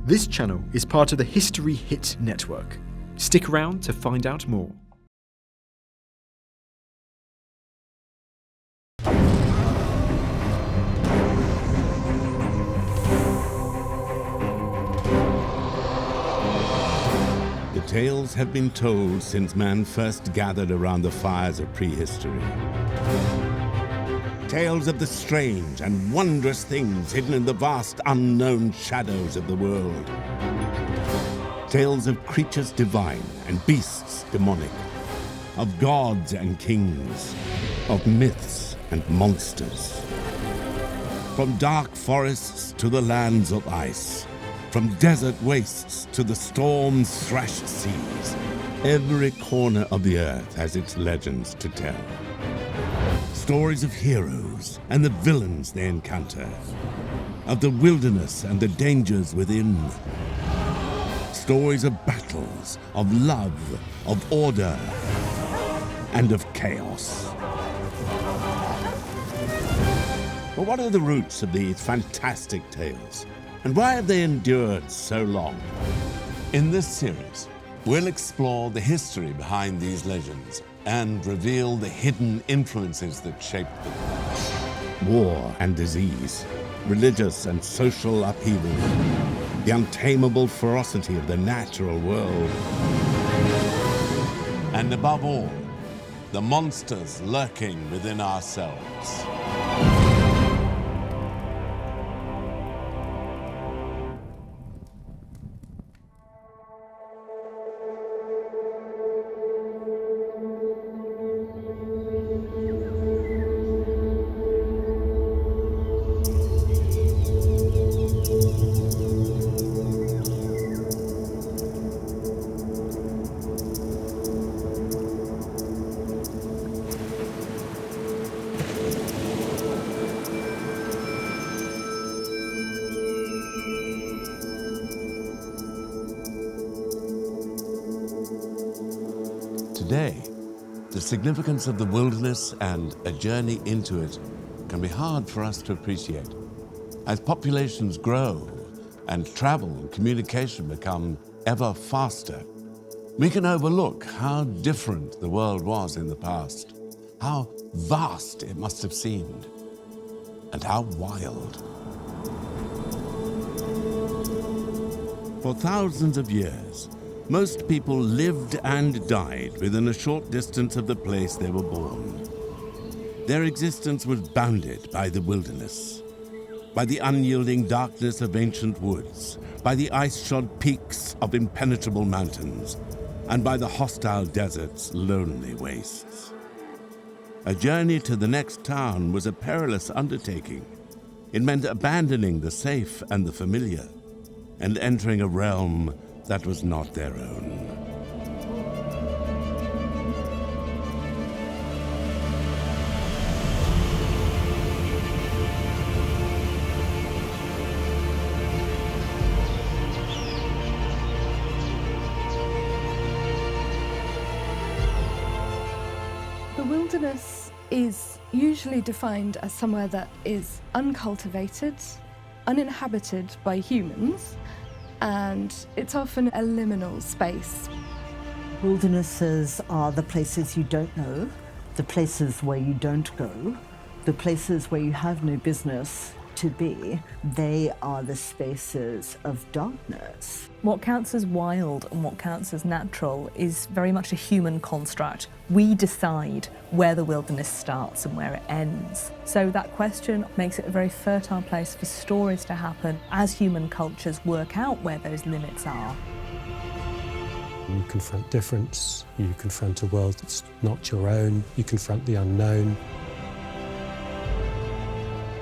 This channel is part of the History Hit network. Stick around to find out more. The tales have been told since man first gathered around the fires of prehistory. Tales of the strange and wondrous things hidden in the vast unknown shadows of the world. Tales of creatures divine and beasts demonic, of gods and kings, of myths and monsters. From dark forests to the lands of ice, from desert wastes to the storm-thrashed seas, every corner of the earth has its legends to tell. Stories of heroes and the villains they encounter, of the wilderness and the dangers within. Stories of battles, of love, of order, and of chaos. But what are the roots of these fantastic tales? And why have they endured so long? In this series, we'll explore the history behind these legends and reveal the hidden influences that shaped them. War and disease, religious and social upheaval, the untamable ferocity of the natural world. And above all, the monsters lurking within ourselves. Today, the significance of the wilderness and a journey into it can be hard for us to appreciate. As populations grow and travel and communication become ever faster, we can overlook how different the world was in the past, how vast it must have seemed, and how wild. For thousands of years, most people lived and died within a short distance of the place they were born. Their existence was bounded by the wilderness, by the unyielding darkness of ancient woods, by the ice-shod peaks of impenetrable mountains, and by the hostile desert's lonely wastes. A journey to the next town was a perilous undertaking. It meant abandoning the safe and the familiar, and entering a realm that was not their own. The wilderness is usually defined as somewhere that is uncultivated, uninhabited by humans, and it's often a liminal space. Wildernesses are the places you don't know, the places where you don't go, the places where you have no business to be. They are the spaces of darkness. What counts as wild and what counts as natural is very much a human construct. We decide where the wilderness starts and where it ends. So that question makes it a very fertile place for stories to happen as human cultures work out where those limits are. You confront difference, you confront a world that's not your own, you confront the unknown.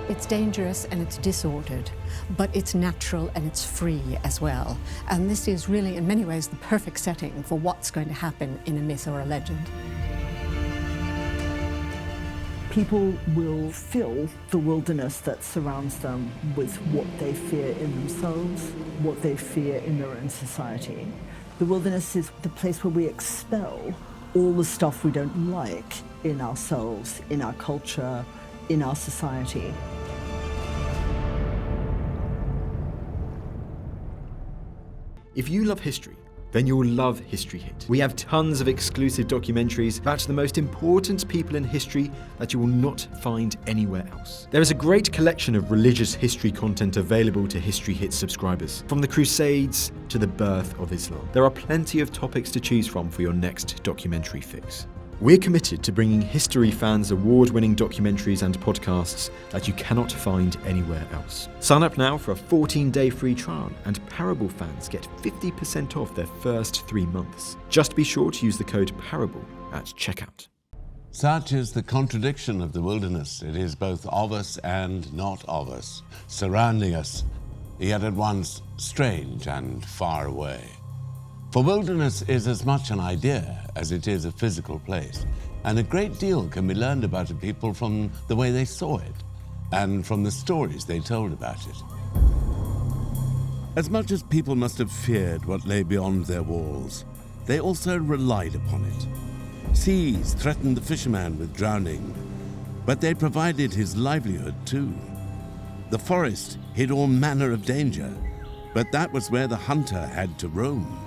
It's dangerous and it's disordered, but it's natural and it's free as well. And this is really, in many ways, the perfect setting for what's going to happen in a myth or a legend. People will fill the wilderness that surrounds them with what they fear in themselves, what they fear in their own society. The wilderness is the place where we expel all the stuff we don't like in ourselves, in our culture, in our society. If you love history, then you'll love History Hit. We have tons of exclusive documentaries about the most important people in history that you will not find anywhere else. There is a great collection of religious history content available to History Hit subscribers, from the Crusades to the birth of Islam. There are plenty of topics to choose from for your next documentary fix. We're committed to bringing history fans award-winning documentaries and podcasts that you cannot find anywhere else. Sign up now for a 14-day free trial, and Parable fans get 50% off their first 3 months. Just be sure to use the code PARABLE at checkout. Such is the contradiction of the wilderness. It is both of us and not of us, surrounding us, yet at once strange and far away. For wilderness is as much an idea as it is a physical place, and a great deal can be learned about a people from the way they saw it, and from the stories they told about it. As much as people must have feared what lay beyond their walls, they also relied upon it. Seas threatened the fisherman with drowning, but they provided his livelihood too. The forest hid all manner of danger, but that was where the hunter had to roam.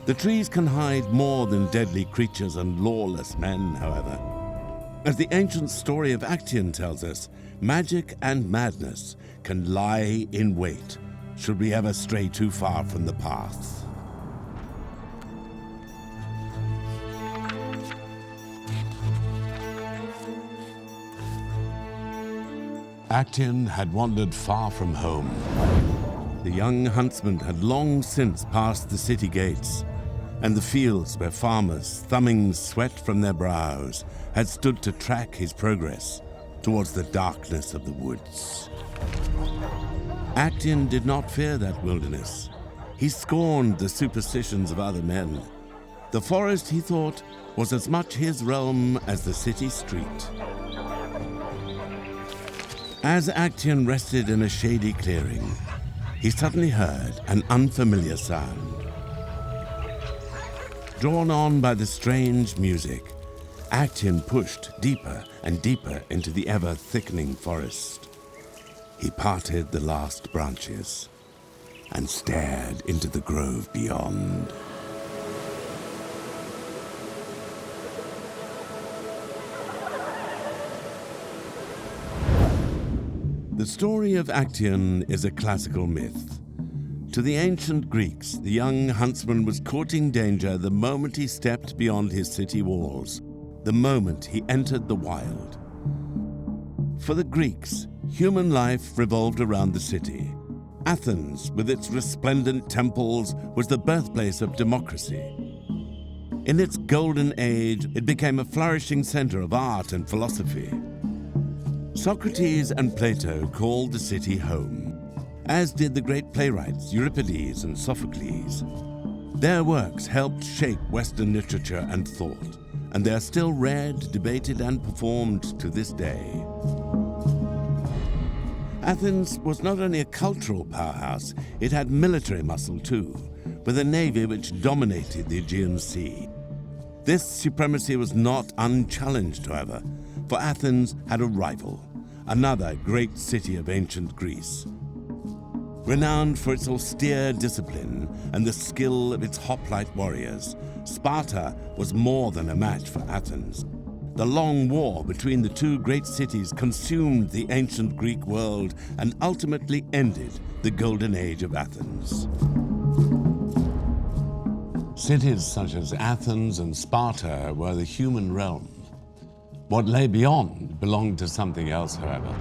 The trees can hide more than deadly creatures and lawless men, however. As the ancient story of Actaeon tells us, magic and madness can lie in wait, should we ever stray too far from the path. Actaeon had wandered far from home. The young huntsman had long since passed the city gates, and the fields where farmers, thumbing sweat from their brows, had stood to track his progress towards the darkness of the woods. Actaeon did not fear that wilderness. He scorned the superstitions of other men. The forest, he thought, was as much his realm as the city street. As Actaeon rested in a shady clearing, he suddenly heard an unfamiliar sound. Drawn on by the strange music, Actaeon pushed deeper and deeper into the ever-thickening forest. He parted the last branches and stared into the grove beyond. The story of Actaeon is a classical myth. To the ancient Greeks, the young huntsman was courting danger the moment he stepped beyond his city walls, the moment he entered the wild. For the Greeks, human life revolved around the city. Athens, with its resplendent temples, was the birthplace of democracy. In its golden age, it became a flourishing center of art and philosophy. Socrates and Plato called the city home, as did the great playwrights Euripides and Sophocles. Their works helped shape Western literature and thought, and they are still read, debated, and performed to this day. Athens was not only a cultural powerhouse, it had military muscle too, with a navy which dominated the Aegean Sea. This supremacy was not unchallenged, however, for Athens had a rival, another great city of ancient Greece. Renowned for its austere discipline and the skill of its hoplite warriors, Sparta was more than a match for Athens. The long war between the two great cities consumed the ancient Greek world and ultimately ended the golden age of Athens. Cities such as Athens and Sparta were the human realm. What lay beyond belonged to something else, however.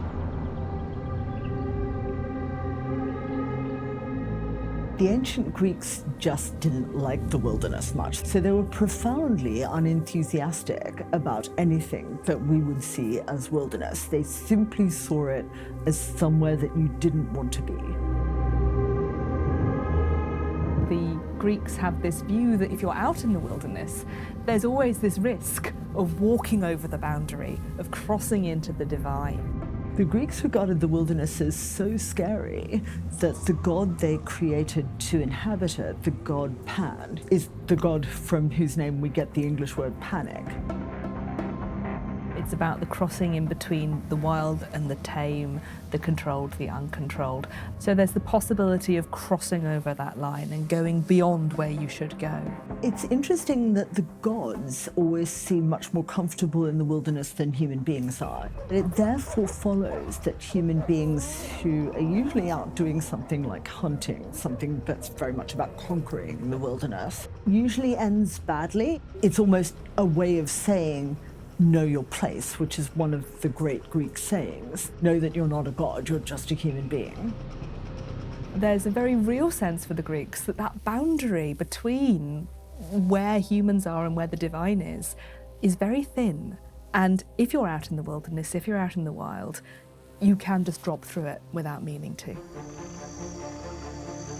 The ancient Greeks just didn't like the wilderness much, so they were profoundly unenthusiastic about anything that we would see as wilderness. They simply saw it as somewhere that you didn't want to be. The Greeks have this view that if you're out in the wilderness, there's always this risk of walking over the boundary, of crossing into the divine. The Greeks regarded the wilderness as so scary that the god they created to inhabit it, the god Pan, is the god from whose name we get the English word panic. It's It's about the crossing in between the wild and the tame, the controlled, the uncontrolled. So there's the possibility of crossing over that line and going beyond where you should go. It's interesting that the gods always seem much more comfortable in the wilderness than human beings are. It therefore follows that human beings who are usually out doing something like hunting, something that's very much about conquering the wilderness, usually ends badly. It's almost a way of saying, know your place, which is one of the great Greek sayings. Know that you're not a god, you're just a human being. There's a very real sense for the Greeks that that boundary between where humans are and where the divine is very thin. And if you're out in the wilderness, if you're out in the wild, you can just drop through it without meaning to.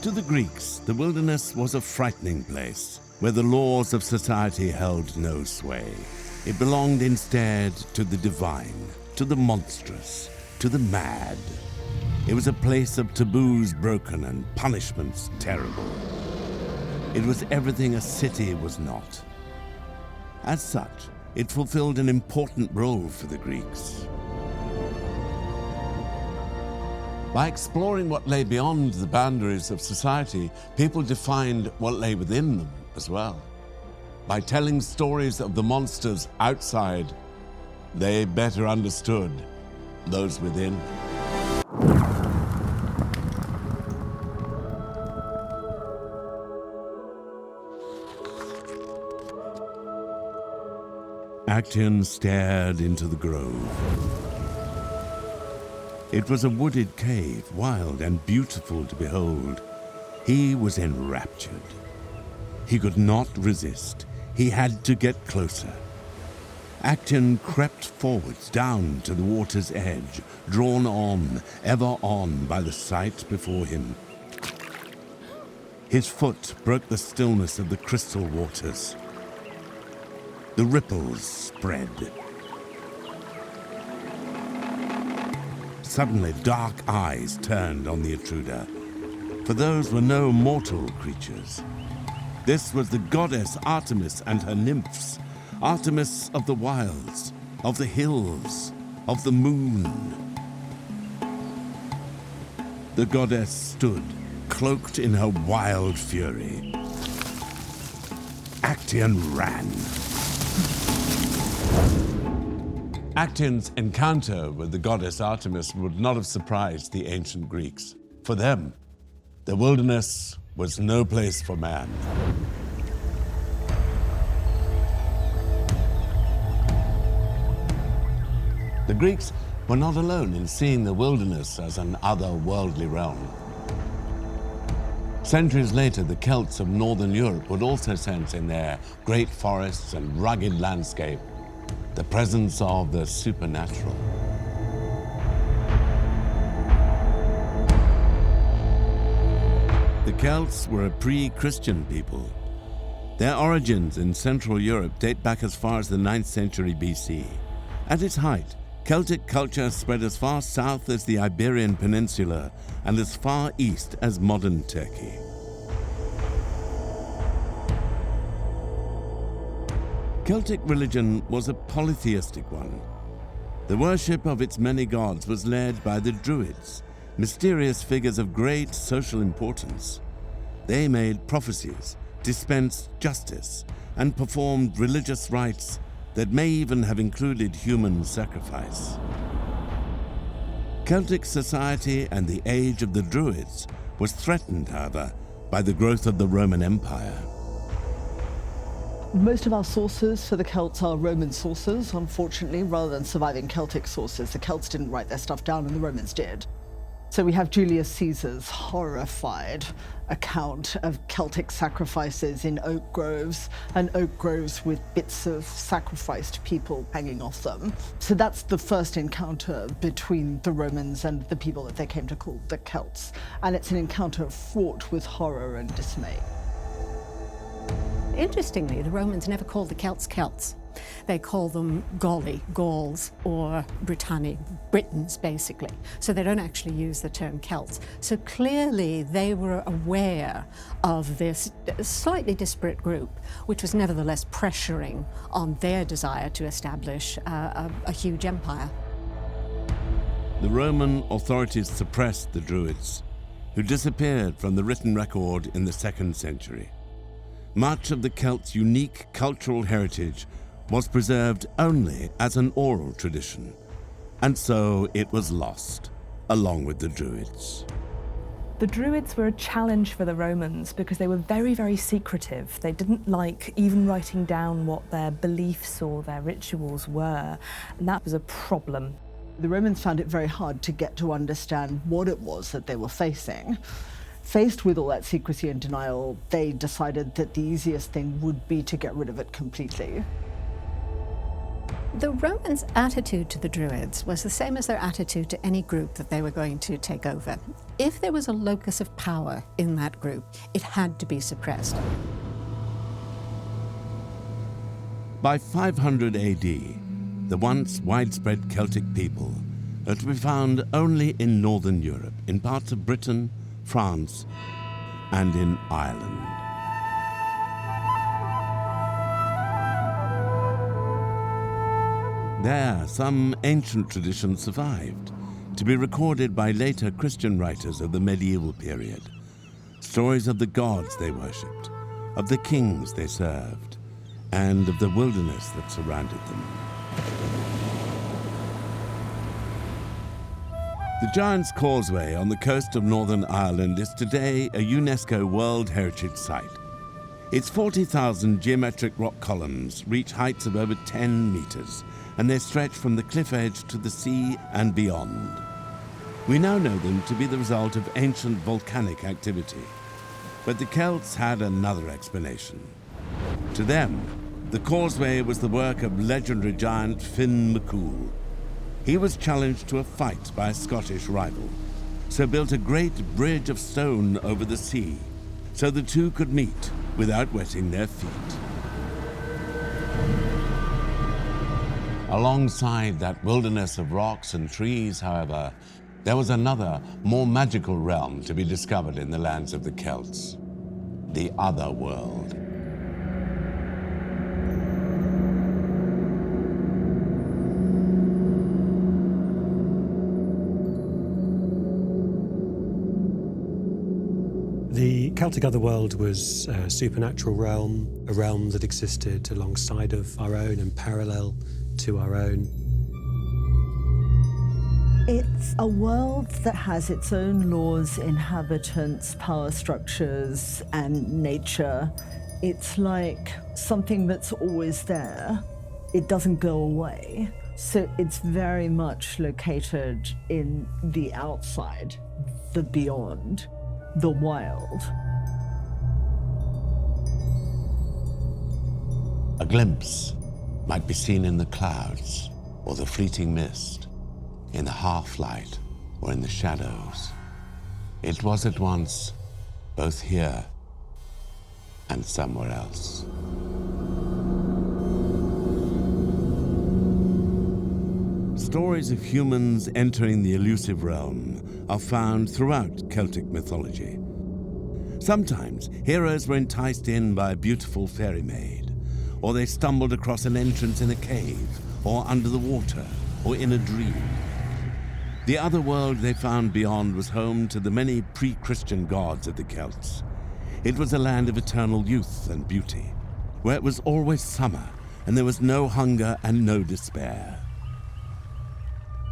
To the Greeks, the wilderness was a frightening place where the laws of society held no sway. It belonged instead to the divine, to the monstrous, to the mad. It was a place of taboos broken and punishments terrible. It was everything a city was not. As such, it fulfilled an important role for the Greeks. By exploring what lay beyond the boundaries of society, people defined what lay within them as well. By telling stories of the monsters outside, they better understood those within. Actaeon stared into the grove. It was a wooded cave, wild and beautiful to behold. He was enraptured. He could not resist. He had to get closer. Actaeon crept forwards down to the water's edge, drawn on, ever on by the sight before him. His foot broke the stillness of the crystal waters. The ripples spread. Suddenly, dark eyes turned on the intruder, for those were no mortal creatures. This was the goddess Artemis and her nymphs, Artemis of the wilds, of the hills, of the moon. The goddess stood, cloaked in her wild fury. Actaeon ran. Actaeon's encounter with the goddess Artemis would not have surprised the ancient Greeks. For them, the wilderness was no place for man. The Greeks were not alone in seeing the wilderness as an otherworldly realm. Centuries later, the Celts of northern Europe would also sense in their great forests and rugged landscape the presence of the supernatural. The Celts were a pre-Christian people. Their origins in Central Europe date back as far as the 9th century BC. At its height, Celtic culture spread as far south as the Iberian Peninsula and as far east as modern Turkey. Celtic religion was a polytheistic one. The worship of its many gods was led by the Druids, mysterious figures of great social importance. They made prophecies, dispensed justice, and performed religious rites that may even have included human sacrifice. Celtic society and the age of the Druids was threatened, however, by the growth of the Roman Empire. Most of our sources for the Celts are Roman sources, unfortunately, rather than surviving Celtic sources. The Celts didn't write their stuff down and the Romans did. So we have Julius Caesar's horrified account of Celtic sacrifices in oak groves, and oak groves with bits of sacrificed people hanging off them. So that's the first encounter between the Romans and the people that they came to call the Celts. And it's an encounter fraught with horror and dismay. Interestingly, the Romans never called the Celts Celts. They call them Gauli, Gauls, or Britanni, Britons basically. So they don't actually use the term Celts. So clearly they were aware of this slightly disparate group, which was nevertheless pressuring on their desire to establish a huge empire. The Roman authorities suppressed the Druids, who disappeared from the written record in the 2nd century. Much of the Celts' unique cultural heritage was preserved only as an oral tradition, and so it was lost, along with the Druids. The Druids were a challenge for the Romans because they were very, very secretive. They didn't like even writing down what their beliefs or their rituals were, and that was a problem. The Romans found it very hard to get to understand what it was that they were facing. Faced with all that secrecy and denial, they decided that the easiest thing would be to get rid of it completely. The Romans' attitude to the Druids was the same as their attitude to any group that they were going to take over. If there was a locus of power in that group, it had to be suppressed. By 500 AD, the once widespread Celtic people are to be found only in northern Europe, in parts of Britain, France, and in Ireland. There, some ancient traditions survived, to be recorded by later Christian writers of the medieval period. Stories of the gods they worshipped, of the kings they served, and of the wilderness that surrounded them. The Giant's Causeway on the coast of Northern Ireland is today a UNESCO World Heritage Site. Its 40,000 geometric rock columns reach heights of over 10 meters, and they stretch from the cliff edge to the sea and beyond. We now know them to be the result of ancient volcanic activity, but the Celts had another explanation. To them, the causeway was the work of legendary giant Finn McCool. He was challenged to a fight by a Scottish rival, so built a great bridge of stone over the sea, so the two could meet without wetting their feet. Alongside that wilderness of rocks and trees, however, there was another, more magical realm to be discovered in the lands of the Celts, the other world. The Celtic otherworld was a supernatural realm, a realm that existed alongside of our own and parallel to our own. It's a world that has its own laws, inhabitants, power structures, and nature. It's like something that's always there. It doesn't go away. So it's very much located in the outside, the beyond, the wild. A glimpse might be seen in the clouds or the fleeting mist, in the half-light or in the shadows. It was at once both here and somewhere else. Stories of humans entering the elusive realm are found throughout Celtic mythology. Sometimes heroes were enticed in by a beautiful fairy maid, or they stumbled across an entrance in a cave, or under the water, or in a dream. The other world they found beyond was home to the many pre-Christian gods of the Celts. It was a land of eternal youth and beauty, where it was always summer, and there was no hunger and no despair.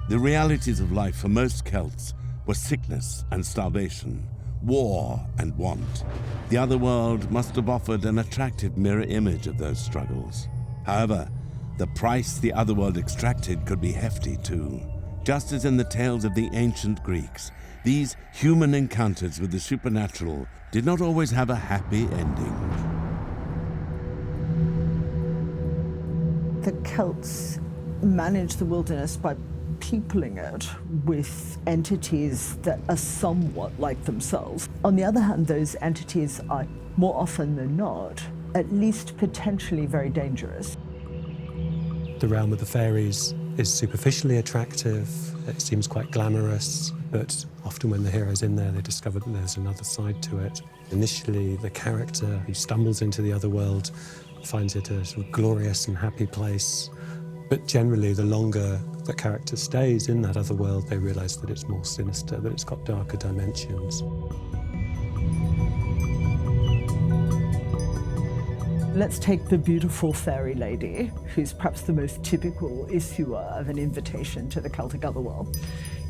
The realities of life for most Celts were sickness and starvation, war and want. The other world must have offered an attractive mirror image of those struggles. However, the price the other world extracted could be hefty too. Just as in the tales of the ancient Greeks, these human encounters with the supernatural did not always have a happy ending. The Celts managed the wilderness by peopling it with entities that are somewhat like themselves. On the other hand, those entities are, more often than not, at least potentially very dangerous. The realm of the fairies is superficially attractive. It seems quite glamorous, but often when the hero's in there, they discover that there's another side to it. Initially, the character who stumbles into the other world finds it a sort of glorious and happy place. But generally, the longer the character stays in that other world, they realise that it's more sinister, that it's got darker dimensions. Let's take the beautiful fairy lady, who's perhaps the most typical issuer of an invitation to the Celtic otherworld.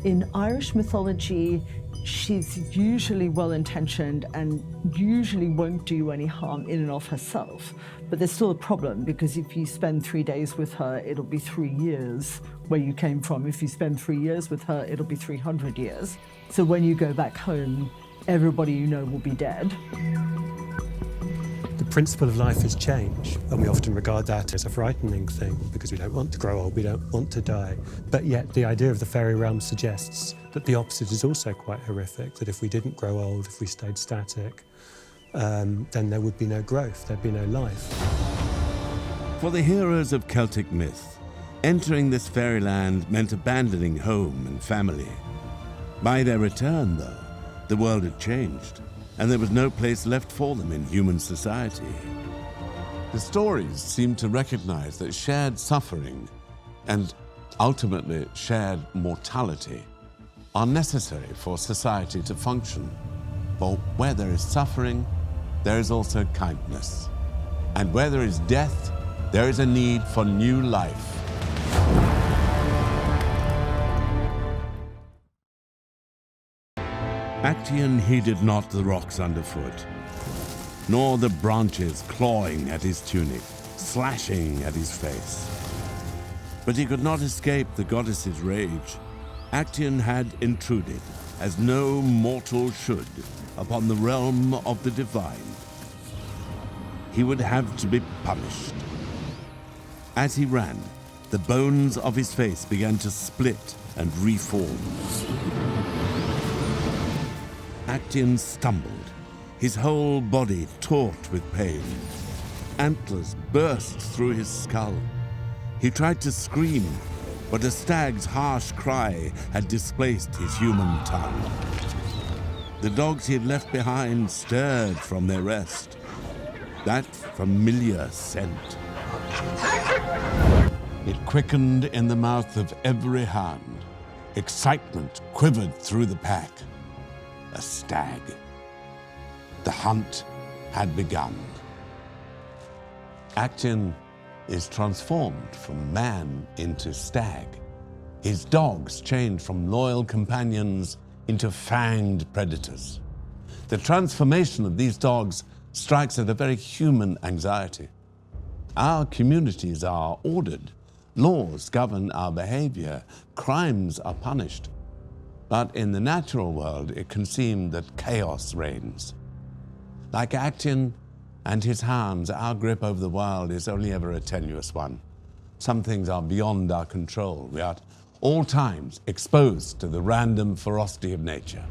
In Irish mythology, she's usually well-intentioned and usually won't do any harm in and of herself. But there's still a problem, because if you spend 3 days with her, it'll be 3 years where you came from. If you spend 3 years with her, it'll be 300 years. So when you go back home, everybody you know will be dead. The principle of life is change, and we often regard that as a frightening thing because we don't want to grow old, we don't want to die. But yet the idea of the fairy realm suggests that the opposite is also quite horrific, that if we didn't grow old, if we stayed static, then there would be no growth, there'd be no life. For the heroes of Celtic myth, entering this fairyland meant abandoning home and family. By their return, though, the world had changed, and there was no place left for them in human society. The stories seem to recognize that shared suffering and ultimately shared mortality are necessary for society to function. For where there is suffering, there is also kindness. And where there is death, there is a need for new life. Actaeon heeded not the rocks underfoot, nor the branches clawing at his tunic, slashing at his face. But he could not escape the goddess's rage. Actaeon had intruded, as no mortal should, upon the realm of the divine. He would have to be punished. As he ran, the bones of his face began to split and reform. Actaeon stumbled, his whole body taut with pain. Antlers burst through his skull. He tried to scream, but a stag's harsh cry had displaced his human tongue. The dogs he had left behind stirred from their rest. That familiar scent. It quickened in the mouth of every hand. Excitement quivered through the pack. A stag. The hunt had begun. Actaeon is transformed from man into stag. His dogs change from loyal companions into fanged predators. The transformation of these dogs strikes at a very human anxiety. Our communities are ordered. Laws govern our behavior. Crimes are punished. But in the natural world, it can seem that chaos reigns. Like Actaeon and his hounds, our grip over the wild is only ever a tenuous one. Some things are beyond our control. We are at all times exposed to the random ferocity of nature.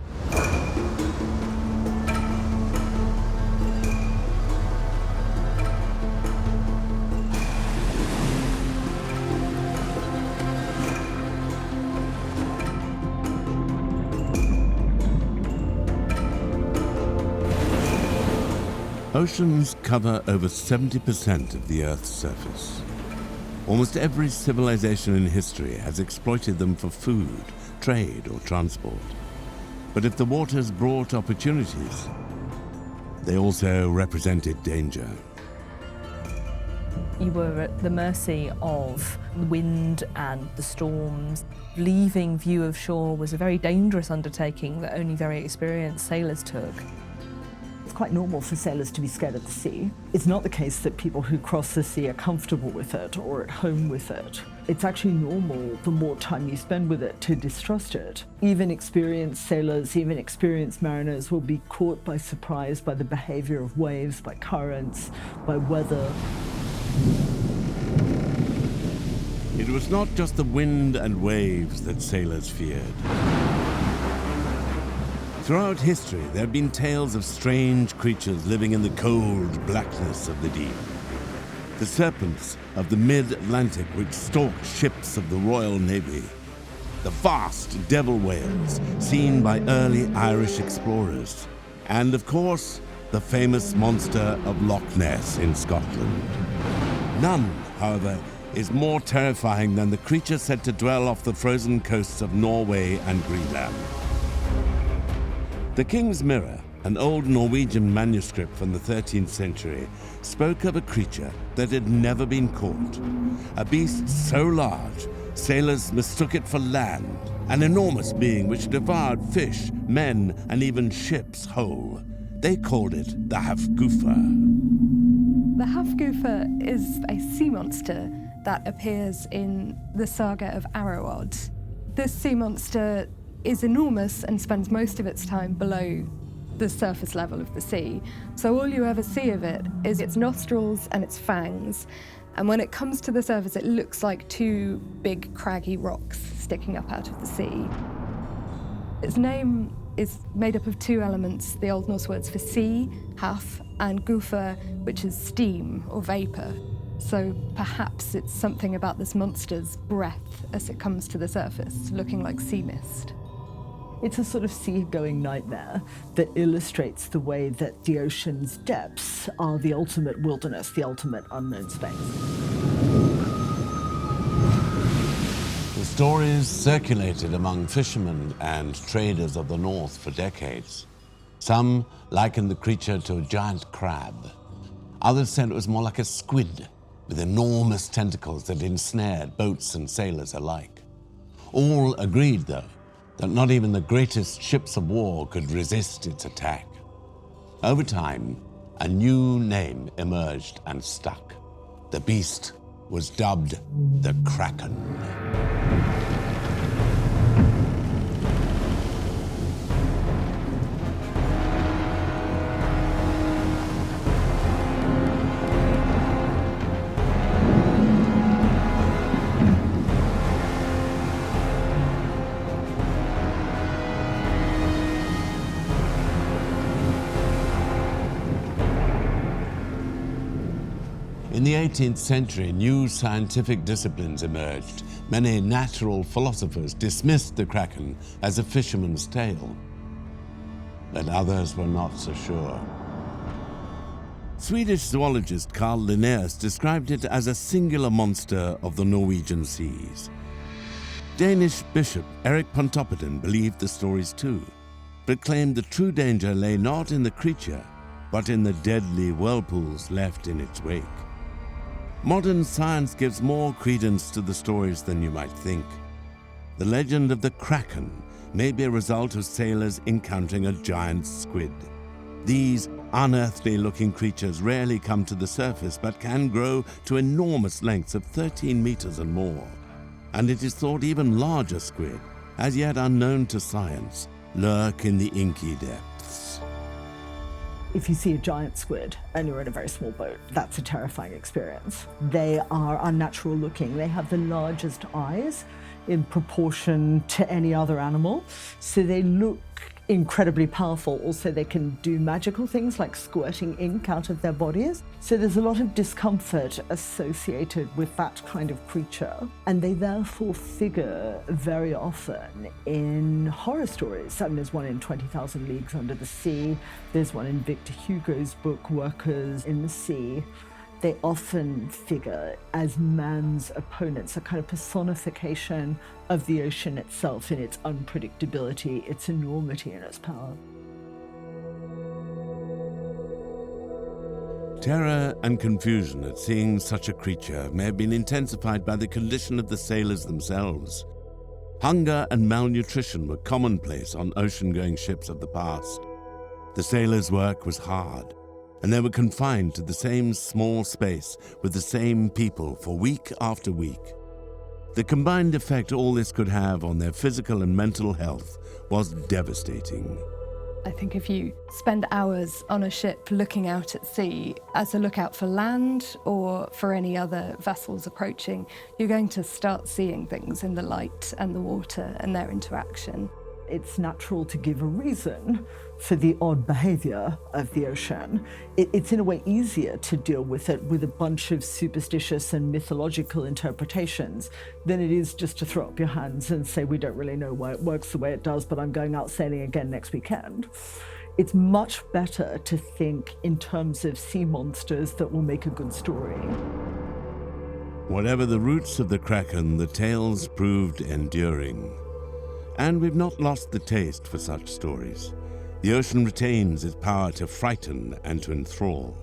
Oceans cover over 70% of the Earth's surface. Almost every civilization in history has exploited them for food, trade, or transport. But if the waters brought opportunities, they also represented danger. You were at the mercy of the wind and the storms. Leaving view of shore was a very dangerous undertaking that only very experienced sailors took. It's quite normal for sailors to be scared of the sea. It's not the case that people who cross the sea are comfortable with it or at home with it. It's actually normal, the more time you spend with it, to distrust it. Even experienced sailors, even experienced mariners will be caught by surprise by the behavior of waves, by currents, by weather. It was not just the wind and waves that sailors feared. Throughout history, there have been tales of strange creatures living in the cold blackness of the deep. The serpents of the mid-Atlantic which stalked ships of the Royal Navy. The vast devil whales seen by early Irish explorers. And of course, the famous monster of Loch Ness in Scotland. None, however, is more terrifying than the creature said to dwell off the frozen coasts of Norway and Greenland. The King's Mirror, an old Norwegian manuscript from the 13th century, spoke of a creature that had never been caught. A beast so large, sailors mistook it for land, an enormous being which devoured fish, men, and even ships whole. They called it the Hafgufa. The Hafgufa is a sea monster that appears in the saga of Arrowod. This sea monster is enormous and spends most of its time below the surface level of the sea. So all you ever see of it is its nostrils and its fangs. And when it comes to the surface, it looks like two big craggy rocks sticking up out of the sea. Its name is made up of two elements, the Old Norse words for sea, haf, and gufa, which is steam or vapor. So perhaps it's something about this monster's breath as it comes to the surface, looking like sea mist. It's a sort of sea-going nightmare that illustrates the way that the ocean's depths are the ultimate wilderness, the ultimate unknown space. The stories circulated among fishermen and traders of the north for decades. Some likened the creature to a giant crab. Others said it was more like a squid, with enormous tentacles that ensnared boats and sailors alike. All agreed, though, that not even the greatest ships of war could resist its attack. Over time, a new name emerged and stuck. The beast was dubbed the Kraken. In the 18th century, new scientific disciplines emerged. Many natural philosophers dismissed the Kraken as a fisherman's tale. But others were not so sure. Swedish zoologist Carl Linnaeus described it as a singular monster of the Norwegian seas. Danish bishop Erik Pontoppidan believed the stories too, but claimed the true danger lay not in the creature, but in the deadly whirlpools left in its wake. Modern science gives more credence to the stories than you might think. The legend of the Kraken may be a result of sailors encountering a giant squid. These unearthly-looking creatures rarely come to the surface, but can grow to enormous lengths of 13 meters and more. And it is thought even larger squid, as yet unknown to science, lurk in the inky depths. If you see a giant squid and you're in a very small boat, that's a terrifying experience. They are unnatural looking. They have the largest eyes in proportion to any other animal. So they look incredibly powerful. Also, they can do magical things like squirting ink out of their bodies. So there's a lot of discomfort associated with that kind of creature. And they therefore figure very often in horror stories. I mean, there's one in 20,000 Leagues Under the Sea. There's one in Victor Hugo's book, Workers in the Sea. They often figure as man's opponents, a kind of personification of the ocean itself in its unpredictability, its enormity, and its power. Terror and confusion at seeing such a creature may have been intensified by the condition of the sailors themselves. Hunger and malnutrition were commonplace on ocean-going ships of the past. The sailors' work was hard, and they were confined to the same small space with the same people for week after week. The combined effect all this could have on their physical and mental health was devastating. I think if you spend hours on a ship looking out at sea as a lookout for land or for any other vessels approaching, you're going to start seeing things in the light and the water and their interaction. It's natural to give a reason for the odd behavior of the ocean. It's in a way easier to deal with it with a bunch of superstitious and mythological interpretations than it is just to throw up your hands and say, we don't really know why it works the way it does, but I'm going out sailing again next weekend. It's much better to think in terms of sea monsters that will make a good story. Whatever the roots of the Kraken, the tales proved enduring. And we've not lost the taste for such stories. The ocean retains its power to frighten and to enthrall.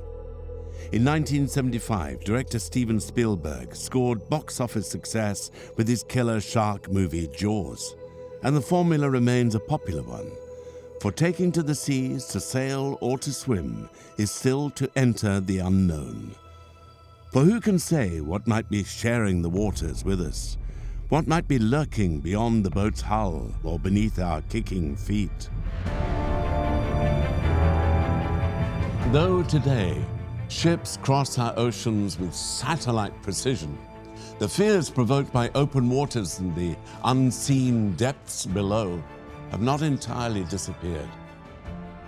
In 1975, director Steven Spielberg scored box office success with his killer shark movie Jaws, and the formula remains a popular one. For taking to the seas to sail or to swim is still to enter the unknown. For who can say what might be sharing the waters with us? What might be lurking beyond the boat's hull or beneath our kicking feet? Though today, ships cross our oceans with satellite precision, the fears provoked by open waters and the unseen depths below have not entirely disappeared.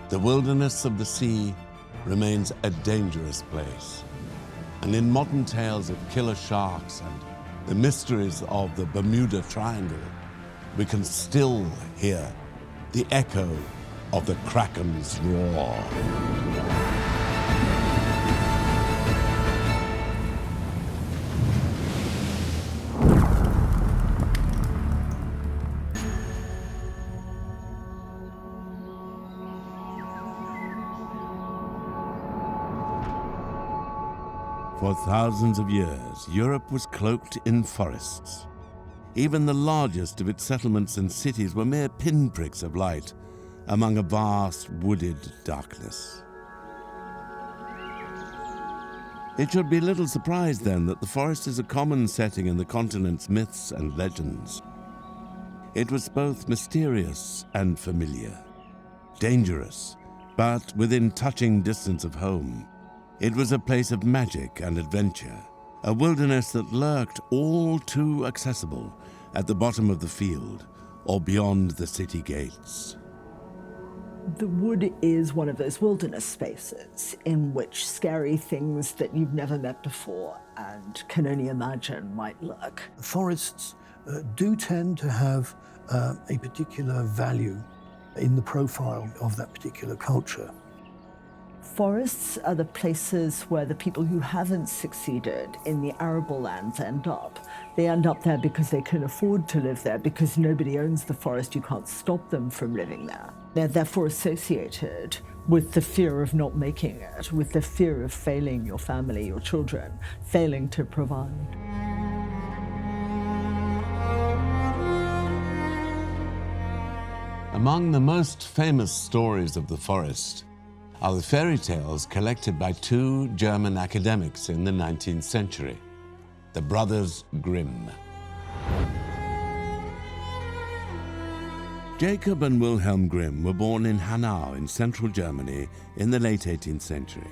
The wilderness of the sea remains a dangerous place. And in modern tales of killer sharks and the mysteries of the Bermuda Triangle, we can still hear the echo of the Kraken's roar. For thousands of years, Europe was cloaked in forests. Even the largest of its settlements and cities were mere pinpricks of light among a vast wooded darkness. It should be little surprise then that the forest is a common setting in the continent's myths and legends. It was both mysterious and familiar, dangerous, but within touching distance of home. It was a place of magic and adventure, a wilderness that lurked all too accessible at the bottom of the field or beyond the city gates. The wood is one of those wilderness spaces in which scary things that you've never met before and can only imagine might lurk. Forests do tend to have a particular value in the profile of that particular culture. Forests are the places where the people who haven't succeeded in the arable lands end up. They end up there because they can afford to live there, because nobody owns the forest. You can't stop them from living there. They're therefore associated with the fear of not making it, with the fear of failing your family, your children, failing to provide. Among the most famous stories of the forest are the fairy tales collected by two German academics in the 19th century, the brothers Grimm. Jacob and Wilhelm Grimm were born in Hanau in central Germany in the late 18th century.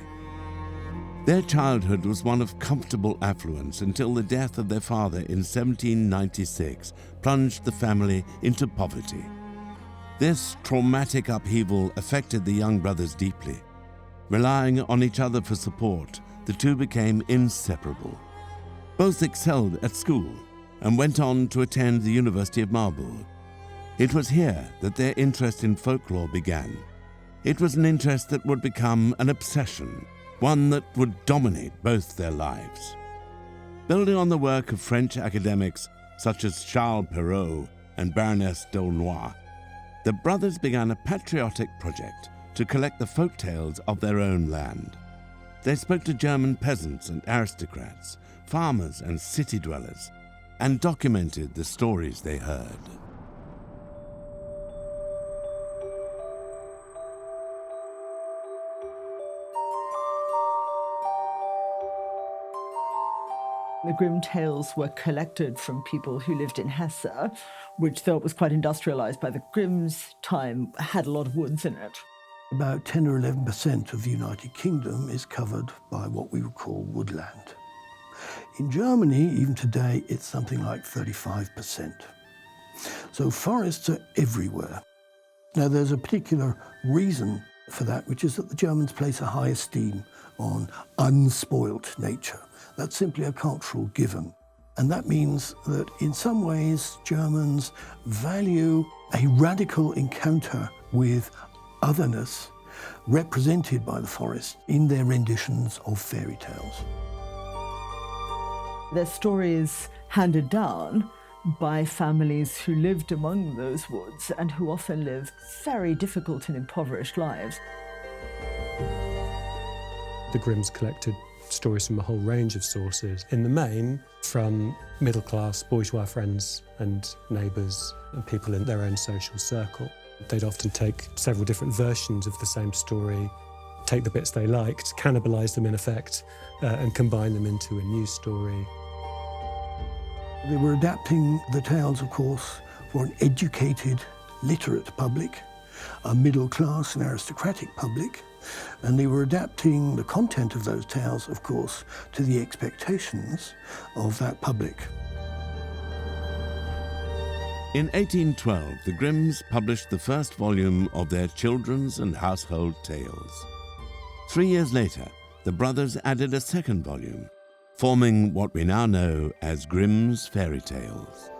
Their childhood was one of comfortable affluence until the death of their father in 1796 plunged the family into poverty. This traumatic upheaval affected the young brothers deeply. Relying on each other for support, the two became inseparable. Both excelled at school and went on to attend the University of Marburg. It was here that their interest in folklore began. It was an interest that would become an obsession, one that would dominate both their lives. Building on the work of French academics such as Charles Perrault and Baroness d'Aulnoy, the brothers began a patriotic project to collect the folk tales of their own land. They spoke to German peasants and aristocrats, farmers and city dwellers, and documented the stories they heard. The Grimm tales were collected from people who lived in Hesse, which, though it was quite industrialized by the Grimm's time, had a lot of woods in it. About 10 or 11% of the United Kingdom is covered by what we would call woodland. In Germany, even today, it's something like 35%. So forests are everywhere. Now, there's a particular reason for that, which is that the Germans place a high esteem on unspoilt nature. That's simply a cultural given. And that means that in some ways, Germans value a radical encounter with otherness represented by the forest in their renditions of fairy tales. Their stories handed down by families who lived among those woods and who often lived very difficult and impoverished lives. The Grimms collected stories from a whole range of sources, in the main from middle-class bourgeois friends and neighbours and people in their own social circle. They'd often take several different versions of the same story, take the bits they liked, cannibalise them in effect, and combine them into a new story. They were adapting the tales, of course, for an educated, literate public, a middle-class and aristocratic public, and they were adapting the content of those tales, of course, to the expectations of that public. In 1812, the Grimms published the first volume of their children's and household tales. 3 years later, the brothers added a second volume, forming what we now know as Grimm's Fairy Tales.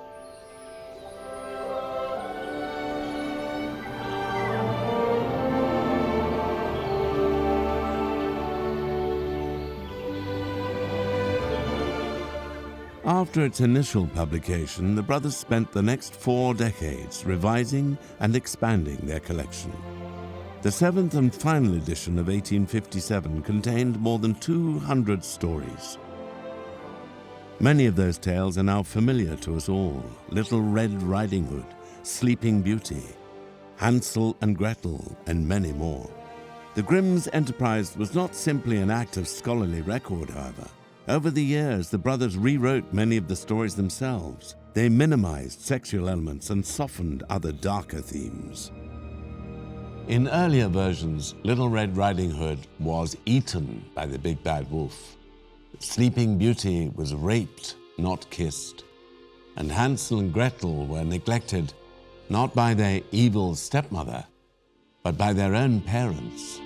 After its initial publication, the brothers spent the next 4 decades revising and expanding their collection. The 7th and final edition of 1857 contained more than 200 stories. Many of those tales are now familiar to us all: Little Red Riding Hood, Sleeping Beauty, Hansel and Gretel, and many more. The Grimms' enterprise was not simply an act of scholarly record, however. Over the years, the brothers rewrote many of the stories themselves. They minimized sexual elements and softened other darker themes. In earlier versions, Little Red Riding Hood was eaten by the big bad wolf. Sleeping Beauty was raped, not kissed. And Hansel and Gretel were neglected not by their evil stepmother, but by their own parents.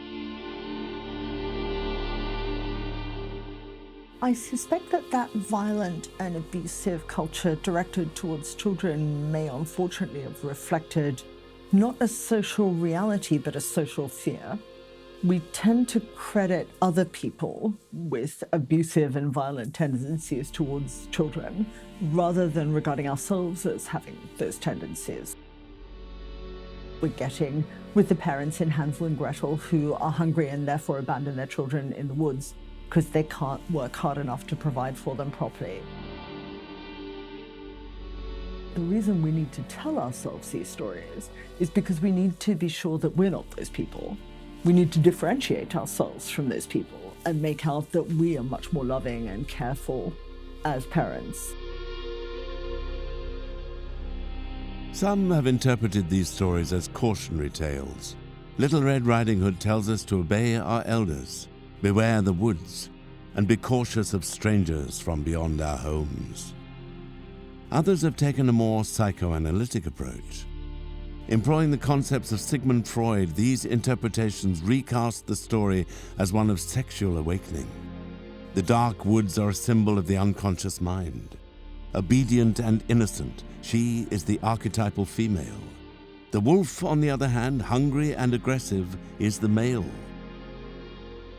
I suspect that violent and abusive culture directed towards children may unfortunately have reflected not a social reality, but a social fear. We tend to credit other people with abusive and violent tendencies towards children, rather than regarding ourselves as having those tendencies. We're getting with the parents in Hansel and Gretel who are hungry and therefore abandon their children in the woods because they can't work hard enough to provide for them properly. The reason we need to tell ourselves these stories is because we need to be sure that we're not those people. We need to differentiate ourselves from those people and make out that we are much more loving and careful as parents. Some have interpreted these stories as cautionary tales. Little Red Riding Hood tells us to obey our elders, beware the woods, and be cautious of strangers from beyond our homes. Others have taken a more psychoanalytic approach. Employing the concepts of Sigmund Freud, these interpretations recast the story as one of sexual awakening. The dark woods are a symbol of the unconscious mind. Obedient and innocent, she is the archetypal female. The wolf, on the other hand, hungry and aggressive, is the male.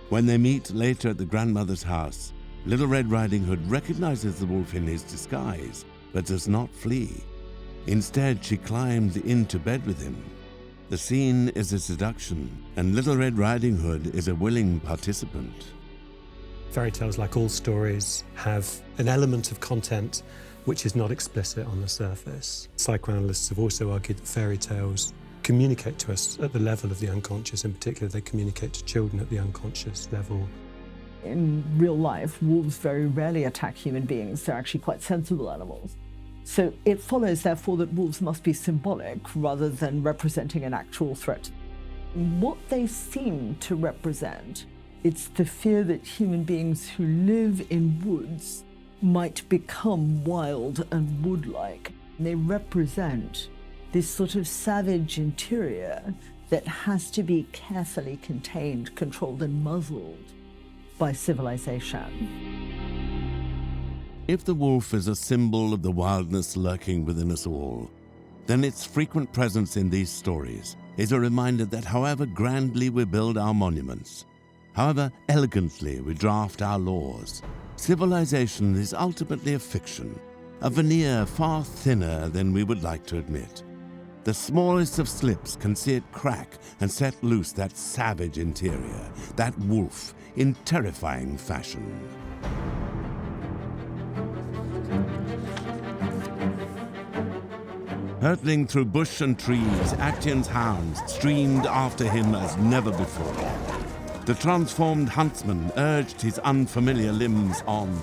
When they meet later at the grandmother's house, Little Red Riding Hood recognizes the wolf in his disguise, but does not flee. Instead, she climbs into bed with him. The scene is a seduction, and Little Red Riding Hood is a willing participant. Fairy tales, like all stories, have an element of content which is not explicit on the surface. Psychoanalysts have also argued that fairy tales communicate to us at the level of the unconscious. In particular, they communicate to children at the unconscious level. In real life, wolves very rarely attack human beings. They're actually quite sensible animals. So it follows, therefore, that wolves must be symbolic rather than representing an actual threat. What they seem to represent, it's the fear that human beings who live in woods might become wild and wood-like. They represent this sort of savage interior that has to be carefully contained, controlled, and muzzled by civilization. If the wolf is a symbol of the wildness lurking within us all, then its frequent presence in these stories is a reminder that however grandly we build our monuments, however elegantly we draft our laws, civilization is ultimately a fiction, a veneer far thinner than we would like to admit. The smallest of slips can see it crack and set loose that savage interior, that wolf, in terrifying fashion. Hurtling through bush and trees, Actaeon's hounds streamed after him as never before. The transformed huntsman urged his unfamiliar limbs on.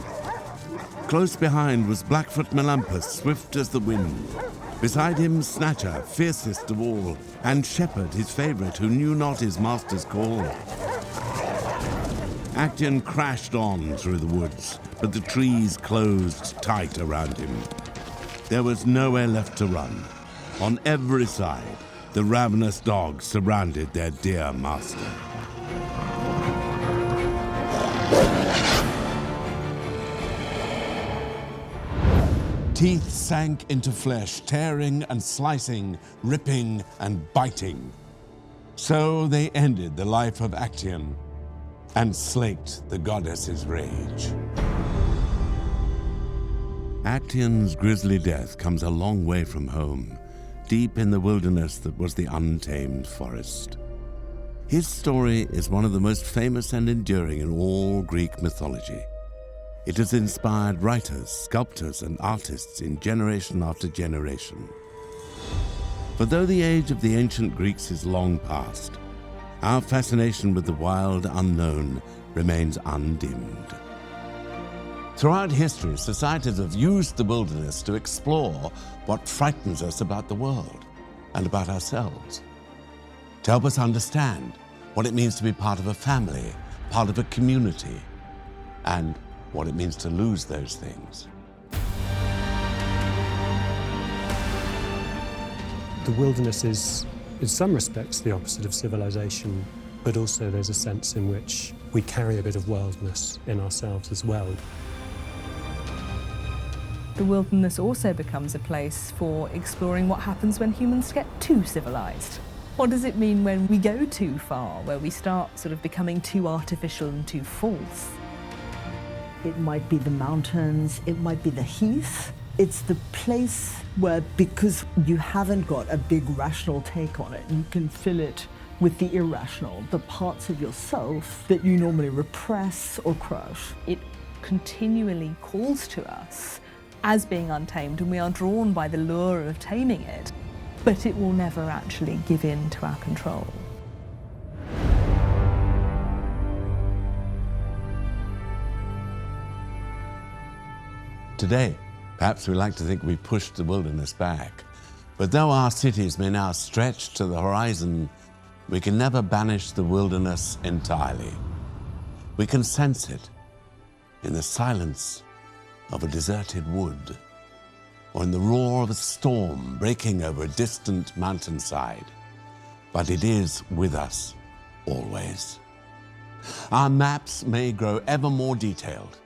Close behind was Blackfoot Melampus, swift as the wind. Beside him, Snatcher, fiercest of all, and Shepherd, his favourite, who knew not his master's call. Actaeon crashed on through the woods, but the trees closed tight around him. There was nowhere left to run. On every side, the ravenous dogs surrounded their dear master. Teeth sank into flesh, tearing and slicing, ripping and biting. So they ended the life of Actaeon and slaked the goddess's rage. Actaeon's grisly death comes a long way from home, deep in the wilderness that was the untamed forest. His story is one of the most famous and enduring in all Greek mythology. It has inspired writers, sculptors, and artists in generation after generation. For though the age of the ancient Greeks is long past, our fascination with the wild unknown remains undimmed. Throughout history, societies have used the wilderness to explore what frightens us about the world and about ourselves, to help us understand what it means to be part of a family, part of a community, and what it means to lose those things. The wilderness is, in some respects, the opposite of civilization, but also there's a sense in which we carry a bit of wildness in ourselves as well. The wilderness also becomes a place for exploring what happens when humans get too civilized. What does it mean when we go too far, where we start sort of becoming too artificial and too false? It might be the mountains, it might be the heath. It's the place where, because you haven't got a big rational take on it, you can fill it with the irrational, the parts of yourself that you normally repress or crush. It continually calls to us as being untamed, and we are drawn by the lure of taming it, but it will never actually give in to our control. Today, perhaps we like to think we pushed the wilderness back, but though our cities may now stretch to the horizon, we can never banish the wilderness entirely. We can sense it in the silence of a deserted wood, or in the roar of a storm breaking over a distant mountainside. But it is with us always. Our maps may grow ever more detailed,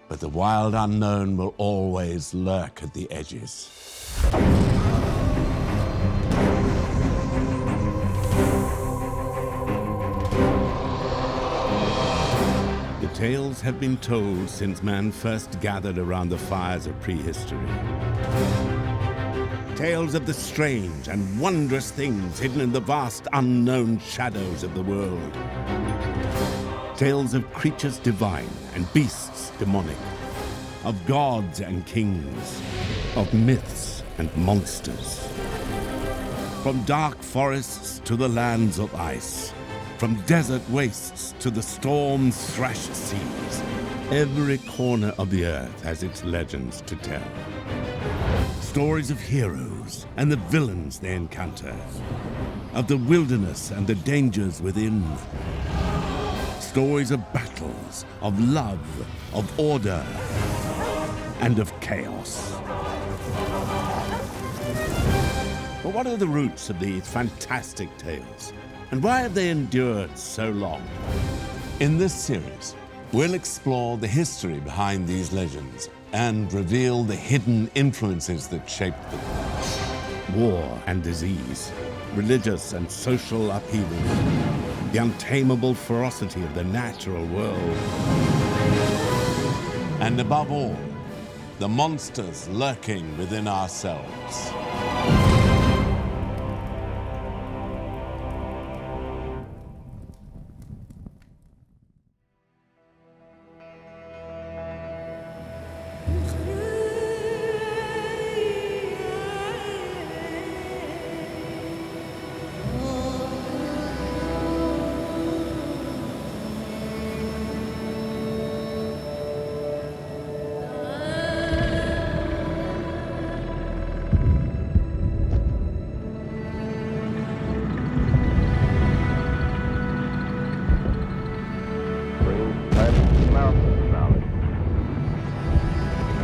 but the wild unknown will always lurk at the edges. The tales have been told since man first gathered around the fires of prehistory. Tales of the strange and wondrous things hidden in the vast unknown shadows of the world. Tales of creatures divine and beasts demonic, of gods and kings, of myths and monsters. From dark forests to the lands of ice, from desert wastes to the storm-thrashed seas, every corner of the earth has its legends to tell. Stories of heroes and the villains they encounter, of the wilderness and the dangers within. Stories of battles, of love, of order, and of chaos. But what are the roots of these fantastic tales? And why have they endured so long? In this series, we'll explore the history behind these legends and reveal the hidden influences that shaped them. War and disease, religious and social upheaval, the untamable ferocity of the natural world. And above all, the monsters lurking within ourselves.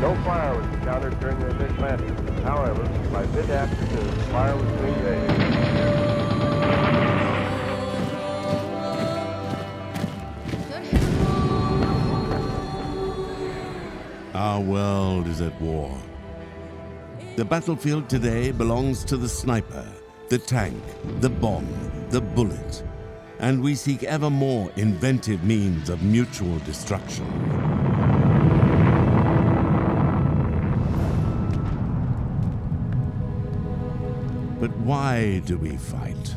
No fire was encountered during the initial landing. However, by mid-afternoon, fire was being raised. Our world is at war. The battlefield today belongs to the sniper, the tank, the bomb, the bullet, and we seek ever more inventive means of mutual destruction. But why do we fight?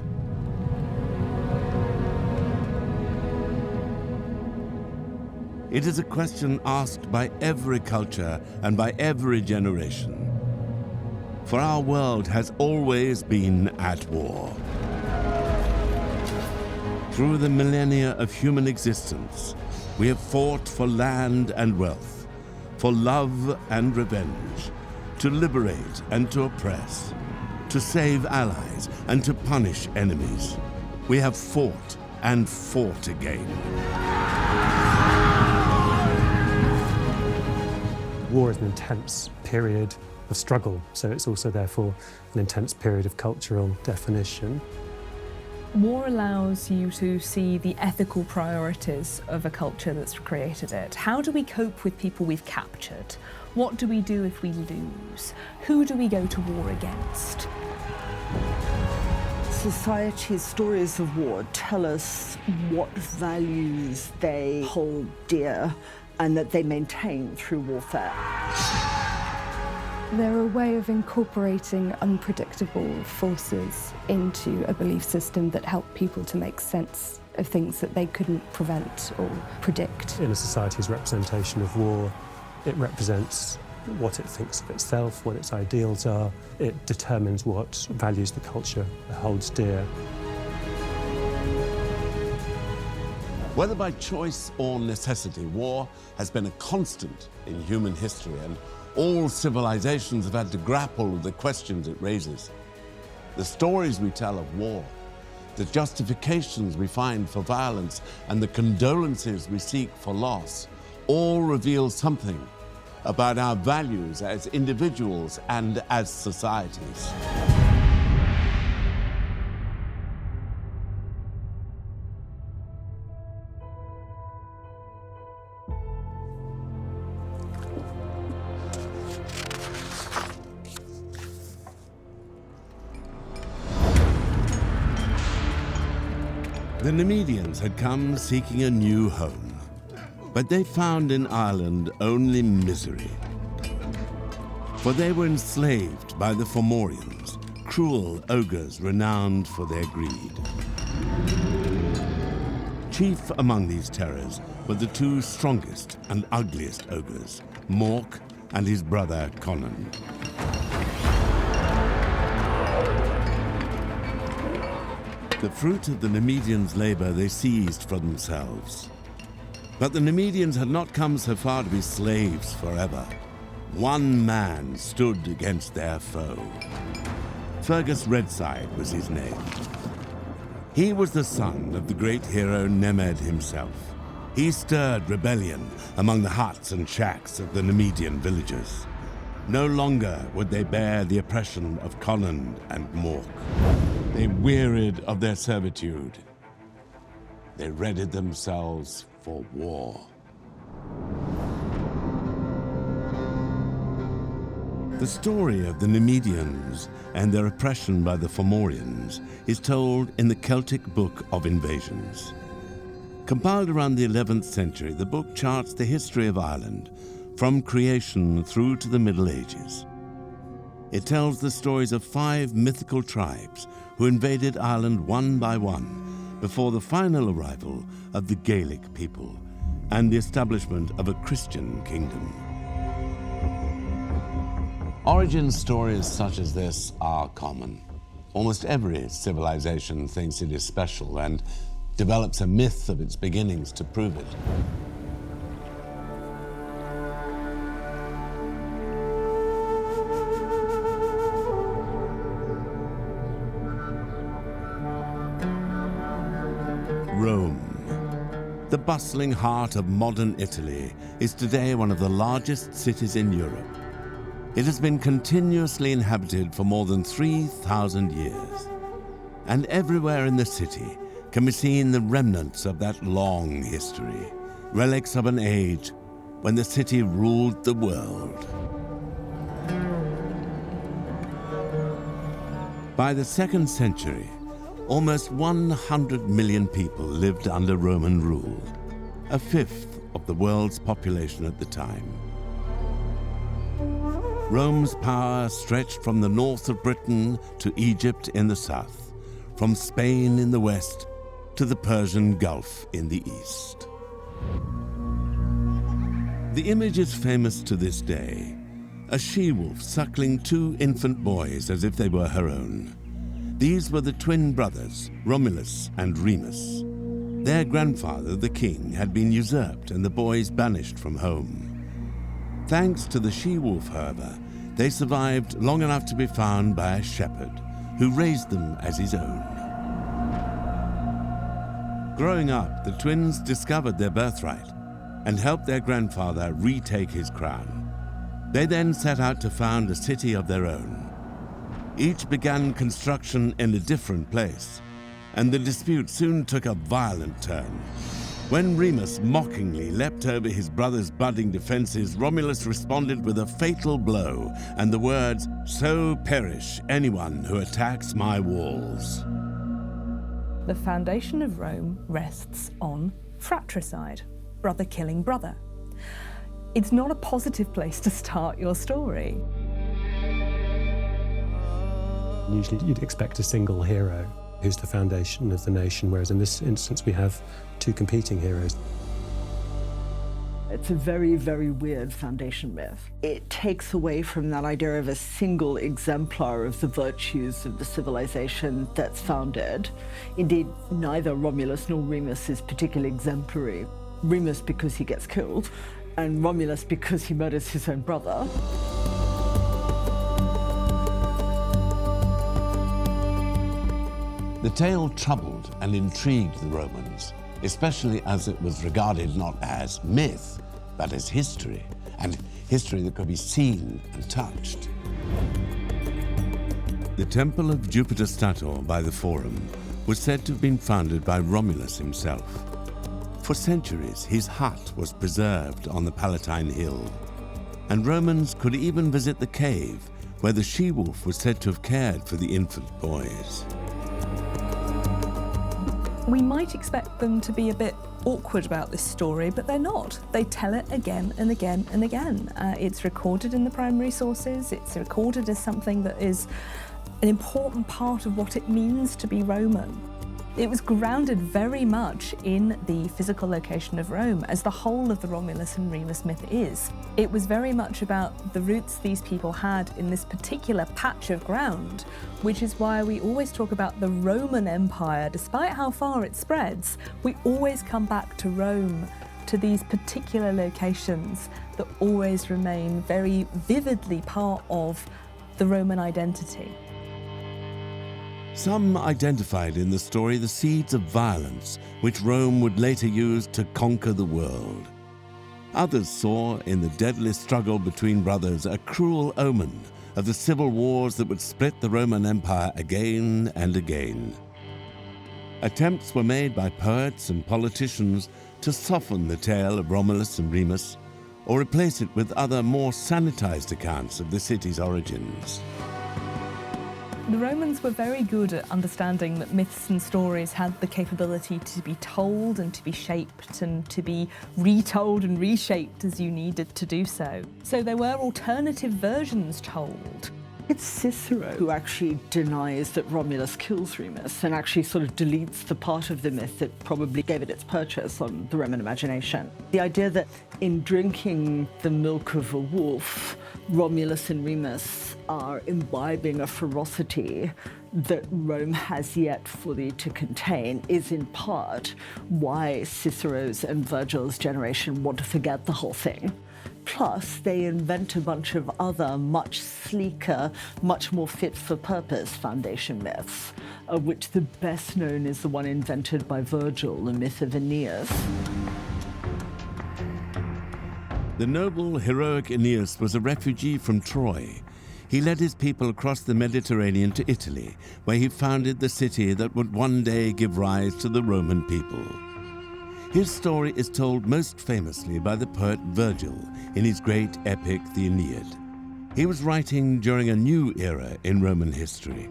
It is a question asked by every culture and by every generation. For our world has always been at war. Through the millennia of human existence, we have fought for land and wealth, for love and revenge, to liberate and to oppress, to save allies and to punish enemies. We have fought and fought again. War is an intense period of struggle, so it's also therefore an intense period of cultural definition. War allows you to see the ethical priorities of a culture that's created it. How do we cope with people we've captured? What do we do if we lose? Who do we go to war against? Society's stories of war tell us what values they hold dear and that they maintain through warfare. They're a way of incorporating unpredictable forces into a belief system that help people to make sense of things that they couldn't prevent or predict. In a society's representation of war, it represents what it thinks of itself, what its ideals are. It determines what values the culture holds dear. Whether by choice or necessity, war has been a constant in human history, and all civilizations have had to grapple with the questions it raises. The stories we tell of war, the justifications we find for violence, and the condolences we seek for loss all reveal something about our values as individuals and as societies. The Nemedians had come seeking a new home, but they found in Ireland only misery. For they were enslaved by the Fomorians, cruel ogres renowned for their greed. Chief among these terrors were the two strongest and ugliest ogres, Mork and his brother Conan. The fruit of the Nemedians' labor they seized for themselves. But the Nemedians had not come so far to be slaves forever. One man stood against their foe. Fergus Redside was his name. He was the son of the great hero Nemed himself. He stirred rebellion among the huts and shacks of the Nemedian villagers. No longer would they bear the oppression of Colin and Mork. They wearied of their servitude. They readied themselves for war. The story of the Numidians and their oppression by the Fomorians is told in the Celtic Book of Invasions. Compiled around the 11th century, the book charts the history of Ireland from creation through to the Middle Ages. It tells the stories of 5 mythical tribes who invaded Ireland one by one before the final arrival of the Gaelic people and the establishment of a Christian kingdom. Origin stories such as this are common. Almost every civilization thinks it is special and develops a myth of its beginnings to prove it. Rome, the bustling heart of modern Italy, is today one of the largest cities in Europe. It has been continuously inhabited for more than 3,000 years. And everywhere in the city can be seen the remnants of that long history, relics of an age when the city ruled the world. By the 2nd century, almost 100 million people lived under Roman rule, a fifth of the world's population at the time. Rome's power stretched from the north of Britain to Egypt in the south, from Spain in the west to the Persian Gulf in the east. The image is famous to this day, a she-wolf suckling 2 infant boys as if they were her own. These were the twin brothers, Romulus and Remus. Their grandfather, the king, had been usurped and the boys banished from home. Thanks to the she-wolf, however, they survived long enough to be found by a shepherd who raised them as his own. Growing up, the twins discovered their birthright and helped their grandfather retake his crown. They then set out to found a city of their own. Each began construction in a different place, and the dispute soon took a violent turn. When Remus mockingly leapt over his brother's budding defenses, Romulus responded with a fatal blow and the words, "So perish anyone who attacks my walls." The foundation of Rome rests on fratricide, brother killing brother. It's not a positive place to start your story. Usually you'd expect a single hero who's the foundation of the nation, whereas in this instance we have 2 competing heroes. It's a very, very weird foundation myth. It takes away from that idea of a single exemplar of the virtues of the civilization that's founded. Indeed, neither Romulus nor Remus is particularly exemplary. Remus because he gets killed, and Romulus because he murders his own brother. The tale troubled and intrigued the Romans, especially as it was regarded not as myth, but as history, and history that could be seen and touched. The temple of Jupiter Stator by the Forum was said to have been founded by Romulus himself. For centuries, his hut was preserved on the Palatine Hill, and Romans could even visit the cave where the she-wolf was said to have cared for the infant boys. We might expect them to be a bit awkward about this story, but they're not. They tell it again and again and again. It's recorded in the primary sources. It's recorded as something that is an important part of what it means to be Roman. It was grounded very much in the physical location of Rome, as the whole of the Romulus and Remus myth is. It was very much about the roots these people had in this particular patch of ground, which is why we always talk about the Roman Empire. Despite how far it spreads, we always come back to Rome, to these particular locations that always remain very vividly part of the Roman identity. Some identified in the story the seeds of violence which Rome would later use to conquer the world. Others saw in the deadly struggle between brothers a cruel omen of the civil wars that would split the Roman Empire again and again. Attempts were made by poets and politicians to soften the tale of Romulus and Remus, or replace it with other more sanitized accounts of the city's origins. The Romans were very good at understanding that myths and stories had the capability to be told and to be shaped and to be retold and reshaped as you needed to do so. So there were alternative versions told. It's Cicero who actually denies that Romulus kills Remus and actually sort of deletes the part of the myth that probably gave it its purchase on the Roman imagination. The idea that in drinking the milk of a wolf, Romulus and Remus are imbibing a ferocity that Rome has yet fully to contain is in part why Cicero's and Virgil's generation want to forget the whole thing. Plus, they invent a bunch of other, much sleeker, much more fit-for-purpose foundation myths, of which the best known is the one invented by Virgil, the myth of Aeneas. The noble, heroic Aeneas was a refugee from Troy. He led his people across the Mediterranean to Italy, where he founded the city that would one day give rise to the Roman people. His story is told most famously by the poet Virgil in his great epic, the Aeneid. He was writing during a new era in Roman history.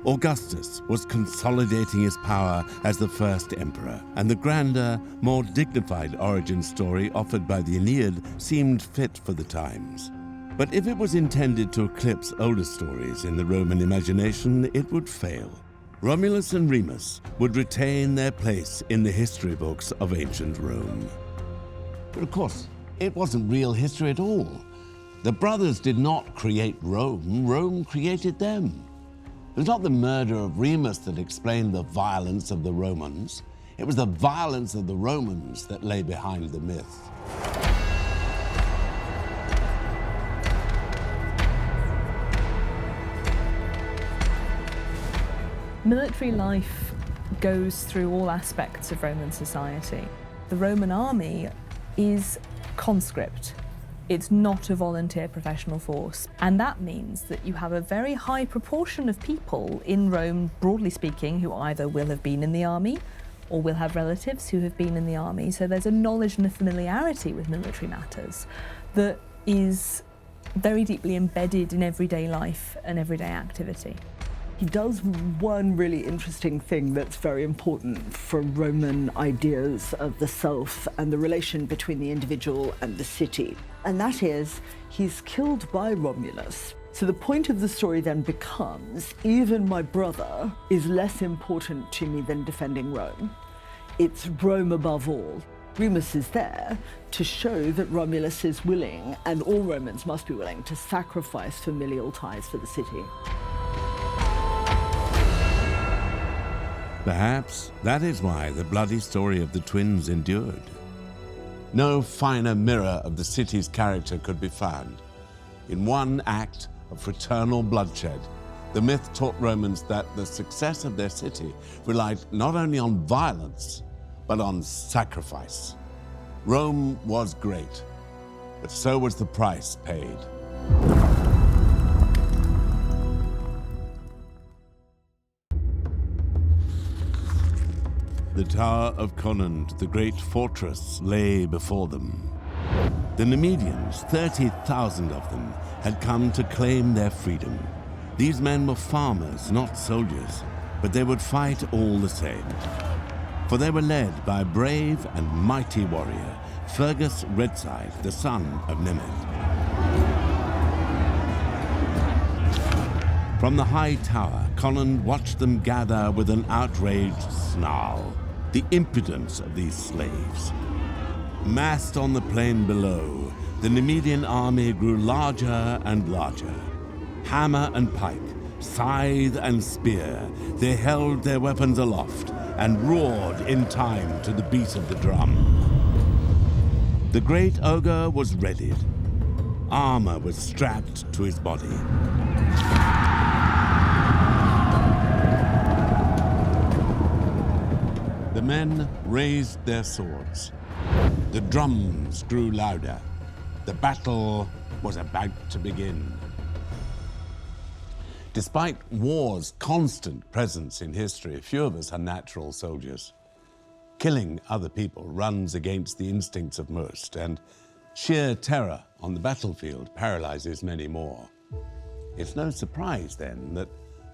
Augustus was consolidating his power as the first emperor, and the grander, more dignified origin story offered by the Aeneid seemed fit for the times. But if it was intended to eclipse older stories in the Roman imagination, it would fail. Romulus and Remus would retain their place in the history books of ancient Rome. But of course, it wasn't real history at all. The brothers did not create Rome, Rome created them. It was not the murder of Remus that explained the violence of the Romans. It was the violence of the Romans that lay behind the myth. Military life goes through all aspects of Roman society. The Roman army is conscript. It's not a volunteer professional force. And that means that you have a very high proportion of people in Rome, broadly speaking, who either will have been in the army or will have relatives who have been in the army. So there's a knowledge and a familiarity with military matters that is very deeply embedded in everyday life and everyday activity. He does one really interesting thing that's very important for Roman ideas of the self and the relation between the individual and the city. And that is, he's killed by Romulus. So the point of the story then becomes, even my brother is less important to me than defending Rome. It's Rome above all. Remus is there to show that Romulus is willing, and all Romans must be willing, to sacrifice familial ties for the city. Perhaps that is why the bloody story of the twins endured. No finer mirror of the city's character could be found. In one act of fraternal bloodshed, the myth taught Romans that the success of their city relied not only on violence, but on sacrifice. Rome was great, but so was the price paid. The Tower of Conund, the great fortress, lay before them. The Numidians, 30,000 of them, had come to claim their freedom. These men were farmers, not soldiers, but they would fight all the same. For they were led by a brave and mighty warrior, Fergus Redside, the son of Nemeth. From the high tower, Conund watched them gather with an outraged snarl. The impudence of these slaves. Massed on the plain below, the Numidian army grew larger and larger. Hammer and pike, scythe and spear, they held their weapons aloft and roared in time to the beat of the drum. The great ogre was readied. Armor was strapped to his body. The men raised their swords. The drums grew louder. The battle was about to begin. Despite war's constant presence in history, few of us are natural soldiers. Killing other people runs against the instincts of most, and sheer terror on the battlefield paralyzes many more. It's no surprise, then, that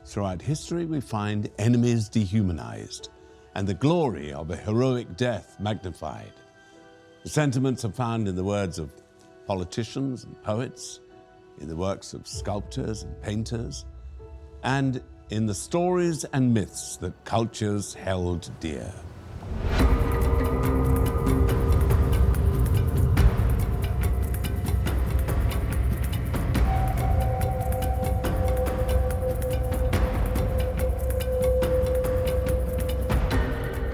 throughout history we find enemies dehumanized and the glory of a heroic death magnified. The sentiments are found in the words of politicians and poets, in the works of sculptors and painters, and in the stories and myths that cultures held dear.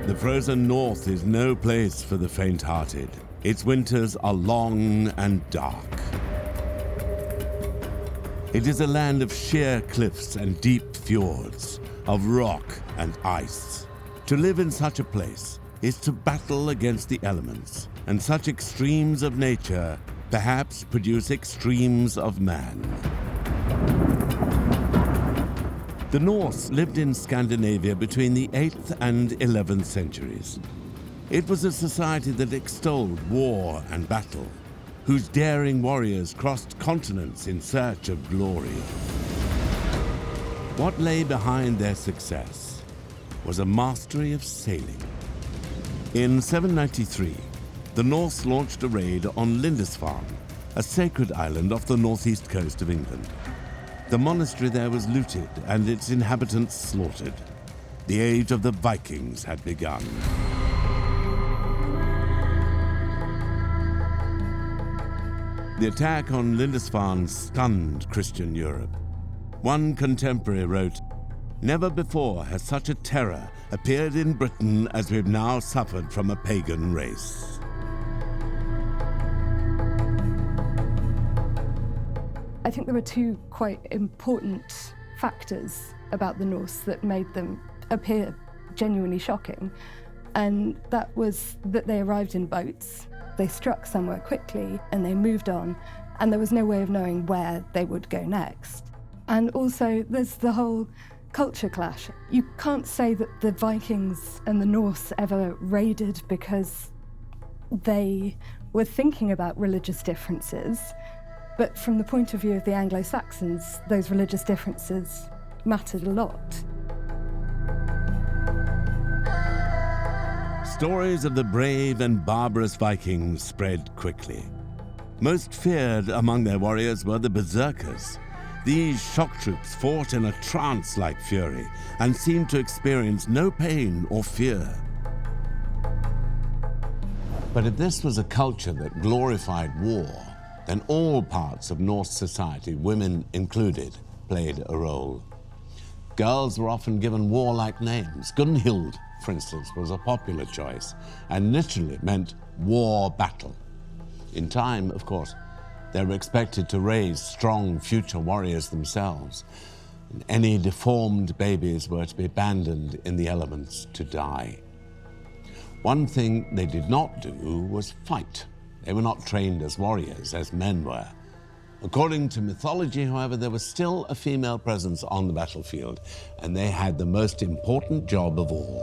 The frozen north is no place for the faint-hearted. Its winters are long and dark. It is a land of sheer cliffs and deep fjords, of rock and ice. To live in such a place is to battle against the elements, and such extremes of nature perhaps produce extremes of man. The Norse lived in Scandinavia between the 8th and 11th centuries. It was a society that extolled war and battle, whose daring warriors crossed continents in search of glory. What lay behind their success was a mastery of sailing. In 793, the Norse launched a raid on Lindisfarne, a sacred island off the northeast coast of England. The monastery there was looted and its inhabitants slaughtered. The age of the Vikings had begun. The attack on Lindisfarne stunned Christian Europe. One contemporary wrote, "Never before has such a terror appeared in Britain as we've now suffered from a pagan race." I think there were two quite important factors about the Norse that made them appear genuinely shocking. And that was that they arrived in boats, they struck somewhere quickly, and they moved on, and there was no way of knowing where they would go next. And also, there's the whole culture clash. You can't say that the Vikings and the Norse ever raided because they were thinking about religious differences. But from the point of view of the Anglo-Saxons, those religious differences mattered a lot. Stories of the brave and barbarous Vikings spread quickly. Most feared among their warriors were the berserkers. These shock troops fought in a trance-like fury and seemed to experience no pain or fear. But if this was a culture that glorified war, then all parts of Norse society, women included, played a role. Girls were often given warlike names. Gunhild, for instance, was a popular choice, and literally meant war battle. In time, of course, they were expected to raise strong future warriors themselves, and any deformed babies were to be abandoned in the elements to die. One thing they did not do was fight. They were not trained as warriors, as men were. According to mythology, however, there was still a female presence on the battlefield, and they had the most important job of all.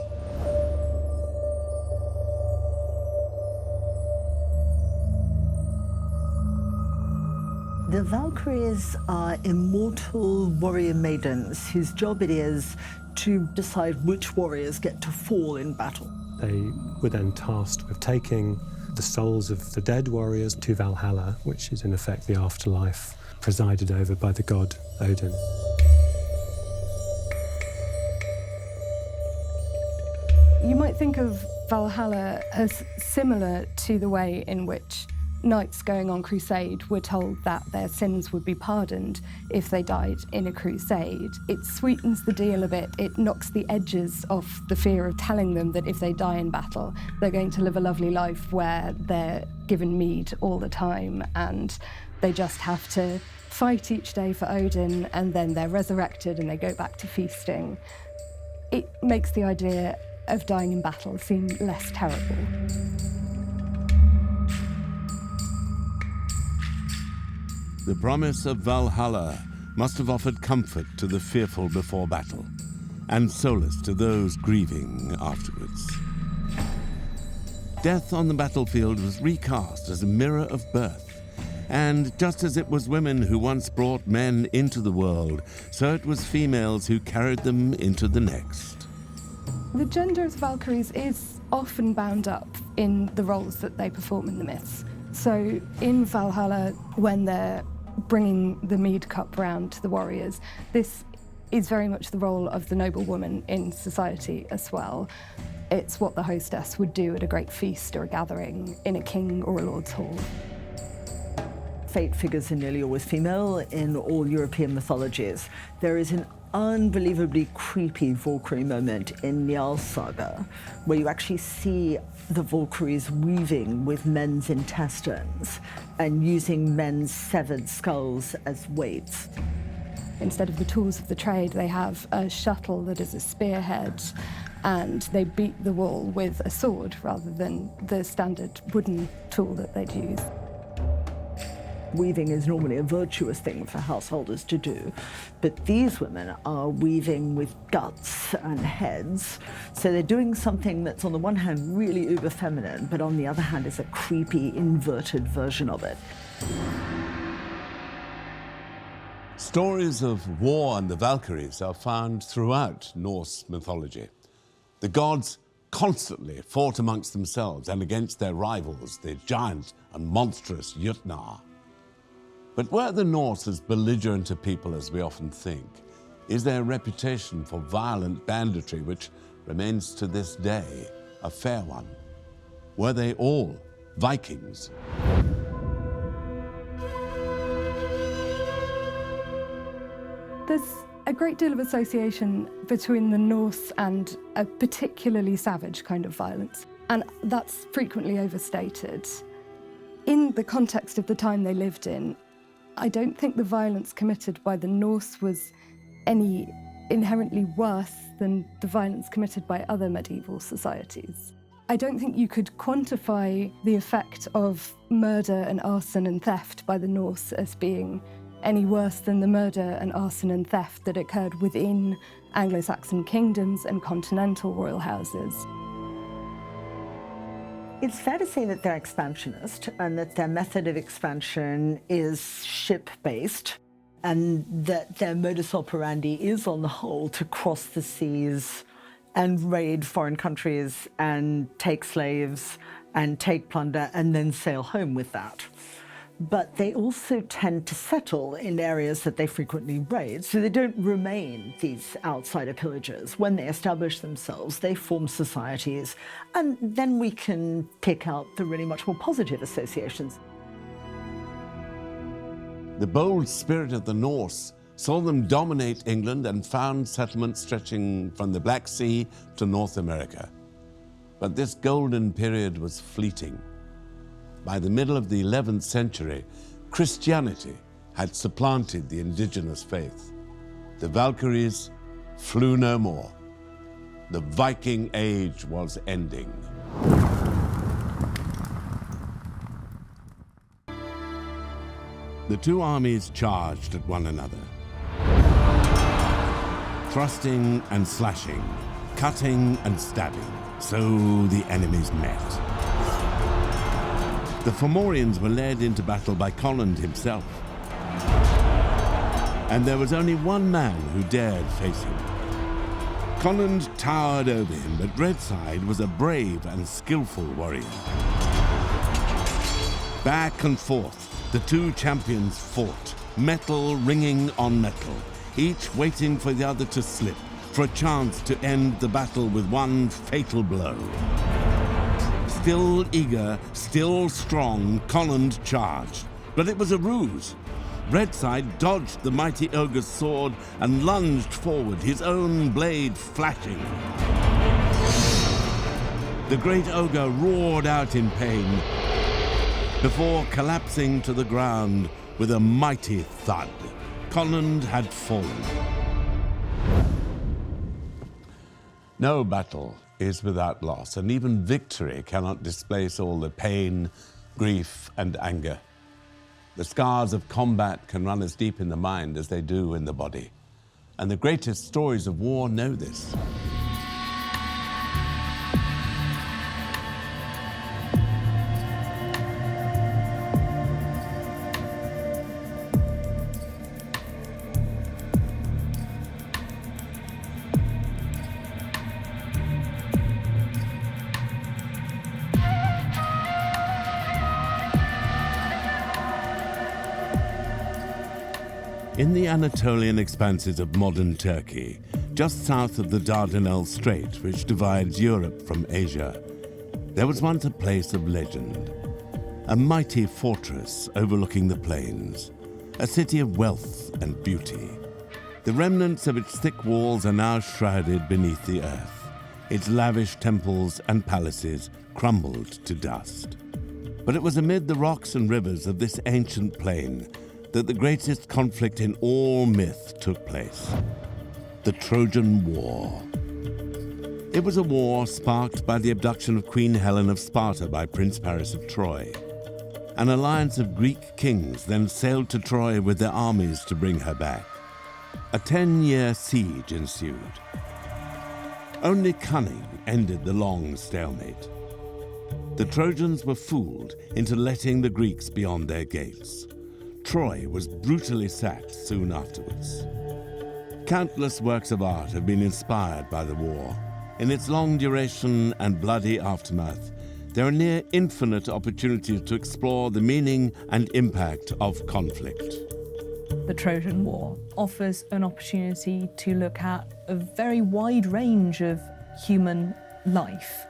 The Valkyries are immortal warrior maidens whose job it is to decide which warriors get to fall in battle. They were then tasked with taking the souls of the dead warriors to Valhalla, which is in effect the afterlife presided over by the god Odin. You might think of Valhalla as similar to the way in which knights going on crusade were told that their sins would be pardoned if they died in a crusade. It sweetens the deal a bit. It knocks the edges off the fear of telling them that if they die in battle, they're going to live a lovely life where they're given mead all the time and they just have to fight each day for Odin, and then they're resurrected and they go back to feasting. It makes the idea of dying in battle seem less terrible. The promise of Valhalla must have offered comfort to the fearful before battle, and solace to those grieving afterwards. Death on the battlefield was recast as a mirror of birth, and just as it was women who once brought men into the world, so it was females who carried them into the next. The gender of the Valkyries is often bound up in the roles that they perform in the myths. So in Valhalla, when they're bringing the mead cup round to the warriors, this is very much the role of the noble woman in society as well. It's what the hostess would do at a great feast or a gathering in a king or a lord's hall. Fate figures are nearly always female in all European mythologies. There is an unbelievably creepy Valkyrie moment in Njál's saga, where you actually see the Valkyries weaving with men's intestines and using men's severed skulls as weights. Instead of the tools of the trade, they have a shuttle that is a spearhead, and they beat the wall with a sword rather than the standard wooden tool that they'd use. Weaving is normally a virtuous thing for householders to do, but these women are weaving with guts and heads, so they're doing something that's on the one hand really uber feminine, but on the other hand is a creepy inverted version of it. Stories of war and the Valkyries are found throughout Norse mythology. The gods constantly fought amongst themselves and against their rivals, the giant and monstrous Jötnar. But were the Norse as belligerent a people as we often think? Is their reputation for violent banditry, which remains to this day, a fair one? Were they all Vikings? There's a great deal of association between the Norse and a particularly savage kind of violence, and that's frequently overstated. In the context of the time they lived in, I don't think the violence committed by the Norse was any inherently worse than the violence committed by other medieval societies. I don't think you could quantify the effect of murder and arson and theft by the Norse as being any worse than the murder and arson and theft that occurred within Anglo-Saxon kingdoms and continental royal houses. It's fair to say that they're expansionist and that their method of expansion is ship-based, and that their modus operandi is, on the whole, to cross the seas and raid foreign countries and take slaves and take plunder and then sail home with that. But they also tend to settle in areas that they frequently raid, so they don't remain these outsider pillagers. When they establish themselves, they form societies, and then we can pick out the really much more positive associations. The bold spirit of the Norse saw them dominate England and found settlements stretching from the Black Sea to North America. But this golden period was fleeting. By the middle of the 11th century, Christianity had supplanted the indigenous faith. The Valkyries flew no more. The Viking Age was ending. The two armies charged at one another. Thrusting and slashing, cutting and stabbing, so the enemies met. The Fomorians were led into battle by Conland himself. And there was only one man who dared face him. Conland towered over him, but Redside was a brave and skillful warrior. Back and forth, the two champions fought, metal ringing on metal, each waiting for the other to slip, for a chance to end the battle with one fatal blow. Still eager, still strong, Conland charged. But it was a ruse. Redside dodged the mighty ogre's sword and lunged forward, his own blade flashing. The great ogre roared out in pain before collapsing to the ground with a mighty thud. Conland had fallen. No battle is without loss, and even victory cannot displace all the pain, grief, and anger. The scars of combat can run as deep in the mind as they do in the body. And the greatest stories of war know this. In the Anatolian expanses of modern Turkey, just south of the Dardanelles Strait, which divides Europe from Asia, there was once a place of legend. A mighty fortress overlooking the plains, a city of wealth and beauty. The remnants of its thick walls are now shrouded beneath the earth, its lavish temples and palaces crumbled to dust. But it was amid the rocks and rivers of this ancient plain that the greatest conflict in all myth took place, the Trojan War. It was a war sparked by the abduction of Queen Helen of Sparta by Prince Paris of Troy. An alliance of Greek kings then sailed to Troy with their armies to bring her back. A 10-year siege ensued. Only cunning ended the long stalemate. The Trojans were fooled into letting the Greeks beyond their gates. Troy was brutally sacked soon afterwards. Countless works of art have been inspired by the war. In its long duration and bloody aftermath, there are near infinite opportunities to explore the meaning and impact of conflict. The Trojan War offers an opportunity to look at a very wide range of human life.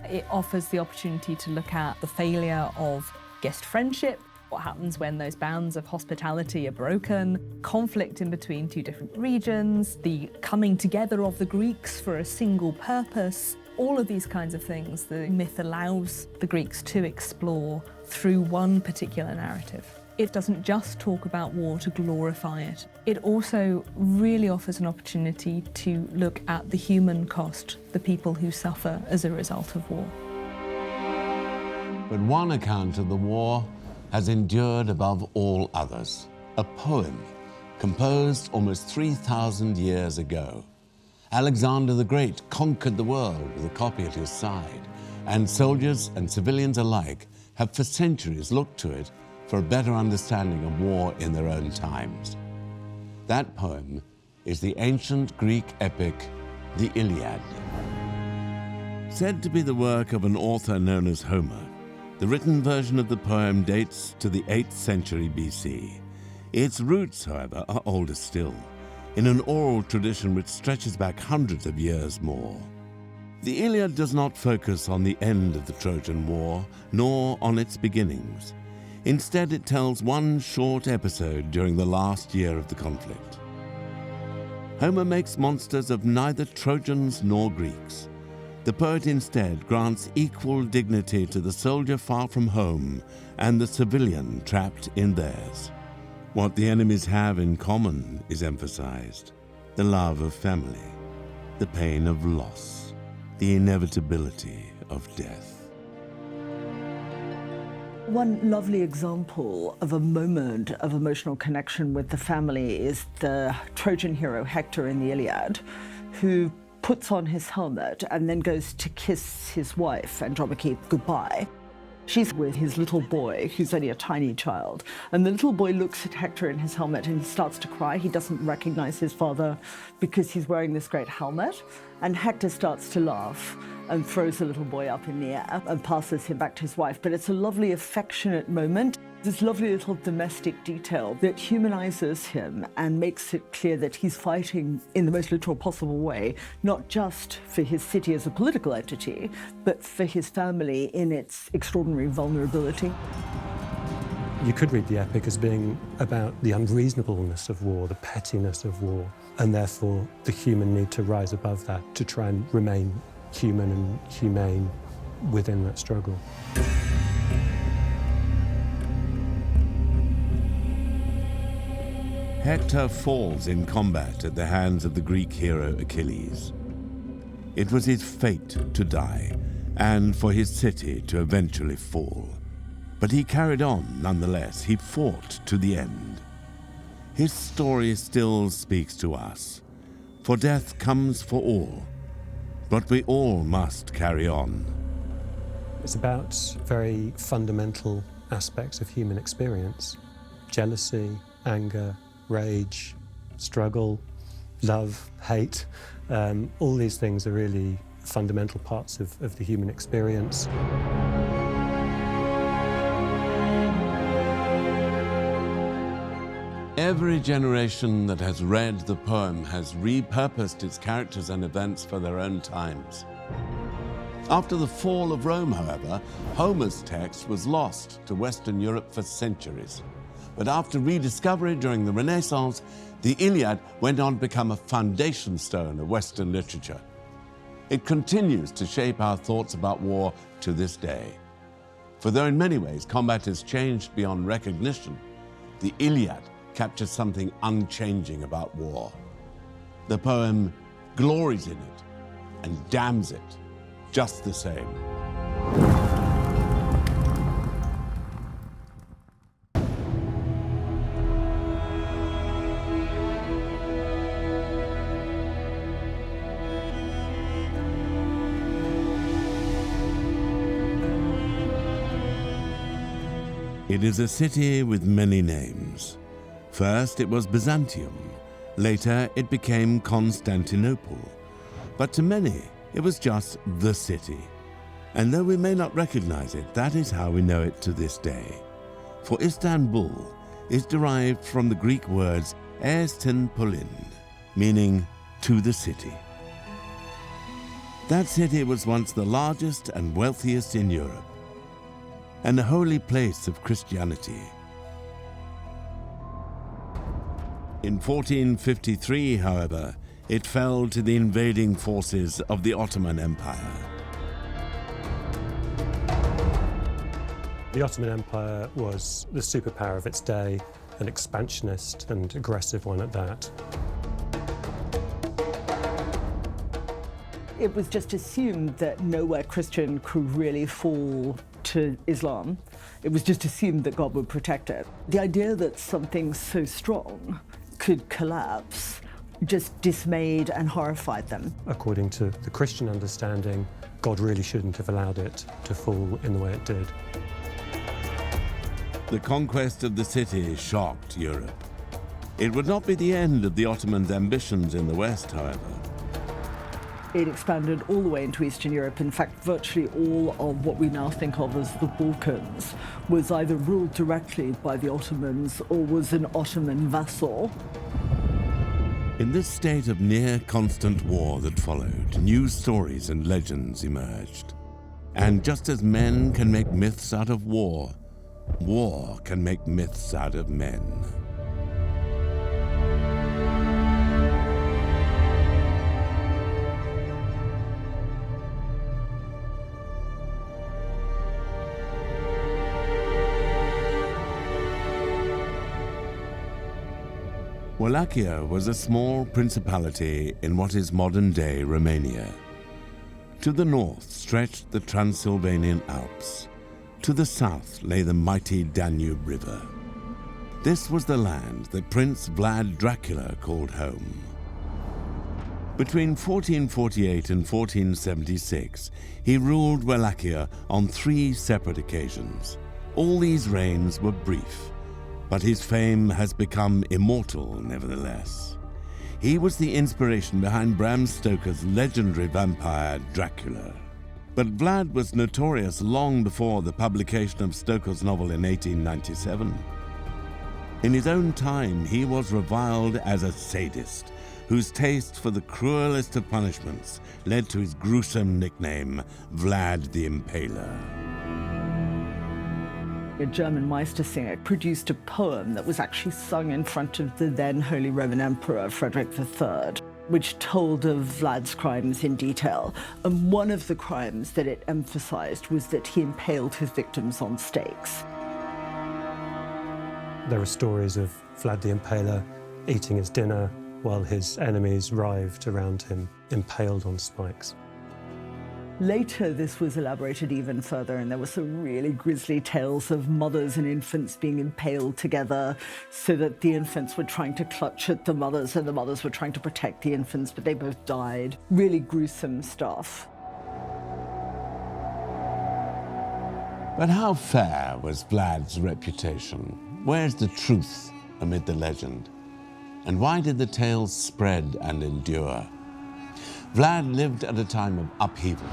It offers the opportunity to look at the failure of guest friendship, what happens when those bounds of hospitality are broken, conflict in between two different regions, the coming together of the Greeks for a single purpose. All of these kinds of things the myth allows the Greeks to explore through one particular narrative. It doesn't just talk about war to glorify it. It also really offers an opportunity to look at the human cost, the people who suffer as a result of war. But one account of the war has endured above all others. A poem composed almost 3,000 years ago. Alexander the Great conquered the world with a copy at his side, and soldiers and civilians alike have for centuries looked to it for a better understanding of war in their own times. That poem is the ancient Greek epic, the Iliad. Said to be the work of an author known as Homer, the written version of the poem dates to the 8th century BC. Its roots, however, are older still, in an oral tradition which stretches back hundreds of years more. The Iliad does not focus on the end of the Trojan War, nor on its beginnings. Instead, it tells one short episode during the last year of the conflict. Homer makes monsters of neither Trojans nor Greeks. The poet instead grants equal dignity to the soldier far from home and the civilian trapped in theirs. What the enemies have in common is emphasized: the love of family, the pain of loss, the inevitability of death. One lovely example of a moment of emotional connection with the family is the Trojan hero Hector in the Iliad, who puts on his helmet and then goes to kiss his wife, Andromache, goodbye. She's with his little boy, who's only a tiny child, and the little boy looks at Hector in his helmet and he starts to cry. He doesn't recognize his father because he's wearing this great helmet, and Hector starts to laugh and throws the little boy up in the air and passes him back to his wife. But it's a lovely, affectionate moment. This lovely little domestic detail that humanizes him and makes it clear that he's fighting in the most literal possible way, not just for his city as a political entity, but for his family in its extraordinary vulnerability. You could read the epic as being about the unreasonableness of war, the pettiness of war, and therefore the human need to rise above that, to try and remain human and humane within that struggle. Hector falls in combat at the hands of the Greek hero Achilles. It was his fate to die, and for his city to eventually fall. But he carried on nonetheless. He fought to the end. His story still speaks to us, for death comes for all, but we all must carry on. It's about very fundamental aspects of human experience: jealousy, anger, rage, struggle, love, hate. All these things are really fundamental parts of the human experience. Every generation that has read the poem has repurposed its characters and events for their own times. After the fall of Rome, however, Homer's text was lost to Western Europe for centuries. But after rediscovery during the Renaissance, the Iliad went on to become a foundation stone of Western literature. It continues to shape our thoughts about war to this day. For though in many ways combat has changed beyond recognition, the Iliad captures something unchanging about war. The poem glories in it and damns it just the same. It is a city with many names. First, it was Byzantium. Later, it became Constantinople. But to many, it was just the city. And though we may not recognize it, that is how we know it to this day. For Istanbul is derived from the Greek words "estin polin," meaning to the city. That city was once the largest and wealthiest in Europe, and a holy place of Christianity. In 1453, however, it fell to the invading forces of the Ottoman Empire. The Ottoman Empire was the superpower of its day, an expansionist and aggressive one at that. It was just assumed that nowhere Christian could really fall to Islam. It was just assumed that God would protect it. The idea that something so strong could collapse just dismayed and horrified them. According to the Christian understanding, God really shouldn't have allowed it to fall in the way it did. The conquest of the city shocked Europe. It would not be the end of the Ottomans' ambitions in the West, however. It expanded all the way into Eastern Europe. In fact, virtually all of what we now think of as the Balkans was either ruled directly by the Ottomans or was an Ottoman vassal. In this state of near constant war that followed, new stories and legends emerged. And just as men can make myths out of war, war can make myths out of men. Wallachia was a small principality in what is modern-day Romania. To the north stretched the Transylvanian Alps. To the south lay the mighty Danube River. This was the land that Prince Vlad Dracula called home. Between 1448 and 1476, he ruled Wallachia on 3 separate occasions. All these reigns were brief, but his fame has become immortal nevertheless. He was the inspiration behind Bram Stoker's legendary vampire Dracula. But Vlad was notorious long before the publication of Stoker's novel in 1897. In his own time, he was reviled as a sadist, whose taste for the cruelest of punishments led to his gruesome nickname, Vlad the Impaler. A German Meistersinger produced a poem that was actually sung in front of the then Holy Roman Emperor Frederick III, which told of Vlad's crimes in detail. And one of the crimes that it emphasized was that he impaled his victims on stakes. There are stories of Vlad the Impaler eating his dinner while his enemies writhed around him, impaled on spikes. Later, this was elaborated even further, and there were some really grisly tales of mothers and infants being impaled together so that the infants were trying to clutch at the mothers and the mothers were trying to protect the infants, but they both died. Really gruesome stuff. But how fair was Vlad's reputation? Where's the truth amid the legend? And why did the tales spread and endure? Vlad lived at a time of upheaval.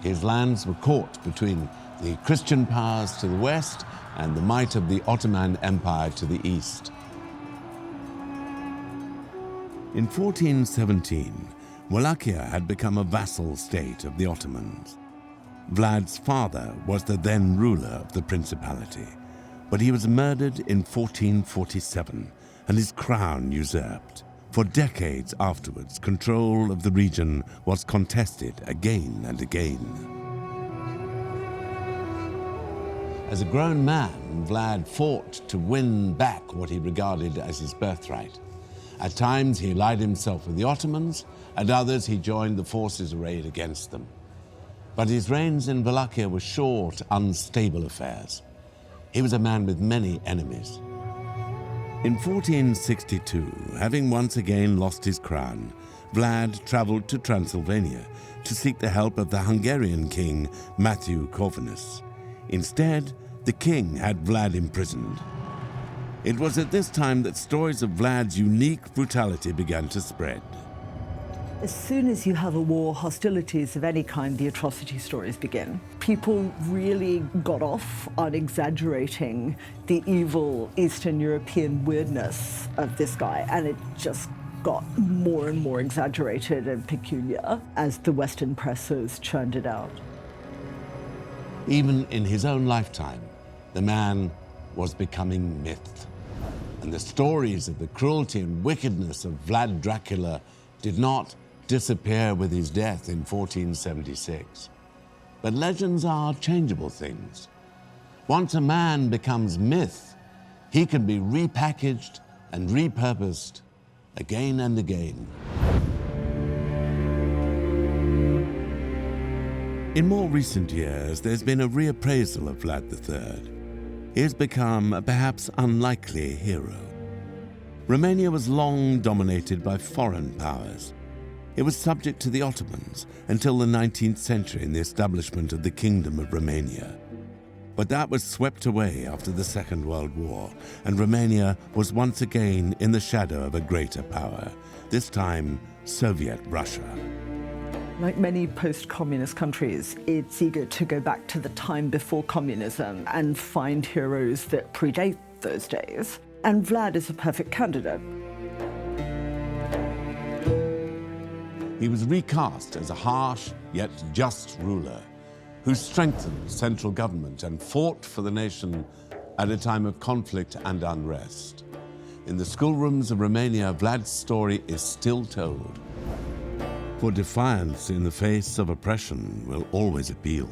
His lands were caught between the Christian powers to the west and the might of the Ottoman Empire to the east. In 1417, Wallachia had become a vassal state of the Ottomans. Vlad's father was the then ruler of the principality, but he was murdered in 1447 and his crown usurped. For decades afterwards, control of the region was contested again and again. As a grown man, Vlad fought to win back what he regarded as his birthright. At times, he allied himself with the Ottomans, at others, he joined the forces arrayed against them. But his reigns in Wallachia were short, unstable affairs. He was a man with many enemies. In 1462, having once again lost his crown, Vlad traveled to Transylvania to seek the help of the Hungarian king Matthew Corvinus. Instead, the king had Vlad imprisoned. It was at this time that stories of Vlad's unique brutality began to spread. As soon as you have a war, hostilities of any kind, the atrocity stories begin. People really got off on exaggerating the evil Eastern European weirdness of this guy, and it just got more and more exaggerated and peculiar as the Western presses churned it out. Even in his own lifetime, the man was becoming myth. And the stories of the cruelty and wickedness of Vlad Dracula did not disappear with his death in 1476. But legends are changeable things. Once a man becomes myth, he can be repackaged and repurposed again and again. In more recent years, there's been a reappraisal of Vlad III. He has become a perhaps unlikely hero. Romania was long dominated by foreign powers. It was subject to the Ottomans until the 19th century in the establishment of the Kingdom of Romania. But that was swept away after the Second World War, and Romania was once again in the shadow of a greater power, this time Soviet Russia. Like many post-communist countries, it's eager to go back to the time before communism and find heroes that predate those days. And Vlad is a perfect candidate. He was recast as a harsh yet just ruler who strengthened central government and fought for the nation at a time of conflict and unrest. In the schoolrooms of Romania, Vlad's story is still told. For defiance in the face of oppression will always appeal.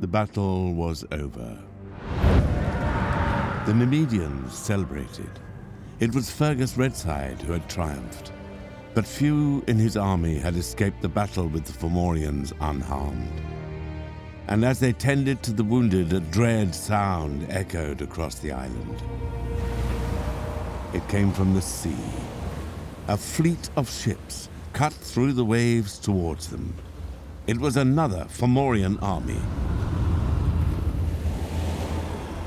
The battle was over. The Numidians celebrated. It was Fergus Redside who had triumphed, but few in his army had escaped the battle with the Fomorians unharmed. And as they tended to the wounded, a dread sound echoed across the island. It came from the sea. A fleet of ships cut through the waves towards them. It was another Fomorian army.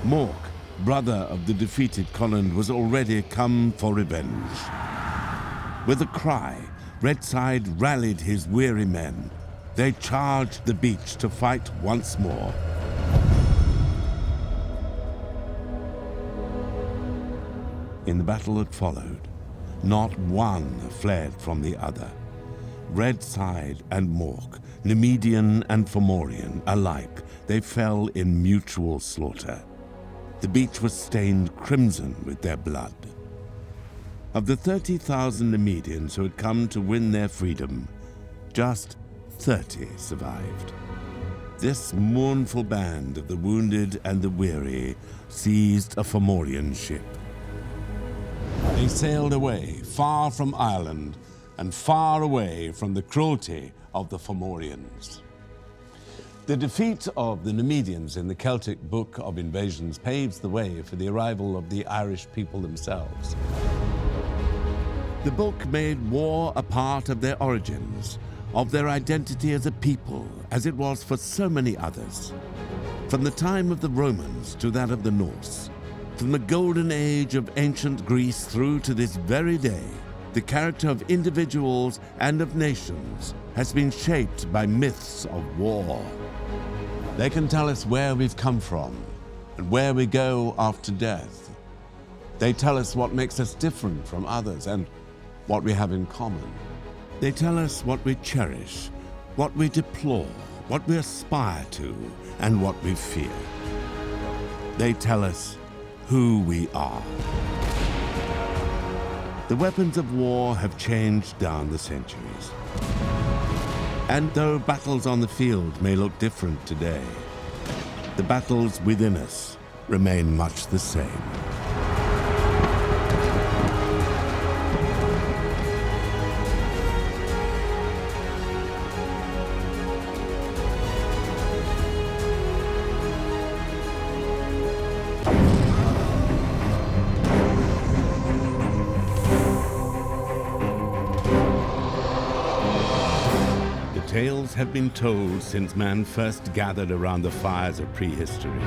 Mork, brother of the defeated Colin, was already come for revenge. With a cry, Redside rallied his weary men. They charged the beach to fight once more. In the battle that followed, not one fled from the other. Redside and Mork, Numidian and Fomorian alike, they fell in mutual slaughter. The beach was stained crimson with their blood. Of the 30,000 Numidians who had come to win their freedom, just 30 survived. This mournful band of the wounded and the weary seized a Fomorian ship. They sailed away, far from Ireland, and far away from the cruelty of the Fomorians. The defeat of the Numidians in the Celtic Book of Invasions paves the way for the arrival of the Irish people themselves. The book made war a part of their origins, of their identity as a people, as it was for so many others. From the time of the Romans to that of the Norse, from the golden age of ancient Greece through to this very day, the character of individuals and of nations has been shaped by myths of war. They can tell us where we've come from and where we go after death. They tell us what makes us different from others and what we have in common. They tell us what we cherish, what we deplore, what we aspire to, and what we fear. They tell us who we are. The weapons of war have changed down the centuries. And though battles on the field may look different today, the battles within us remain much the same. Tales have been told since man first gathered around the fires of prehistory.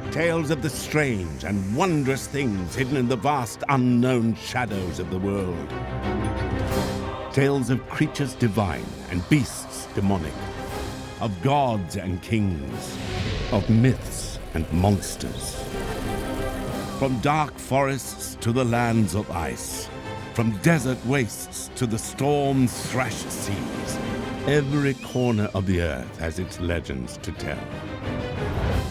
Tales of the strange and wondrous things hidden in the vast unknown shadows of the world. Tales of creatures divine and beasts demonic, of gods and kings, of myths and monsters. From dark forests to the lands of ice, from desert wastes to the storm-thrashed seas, every corner of the earth has its legends to tell.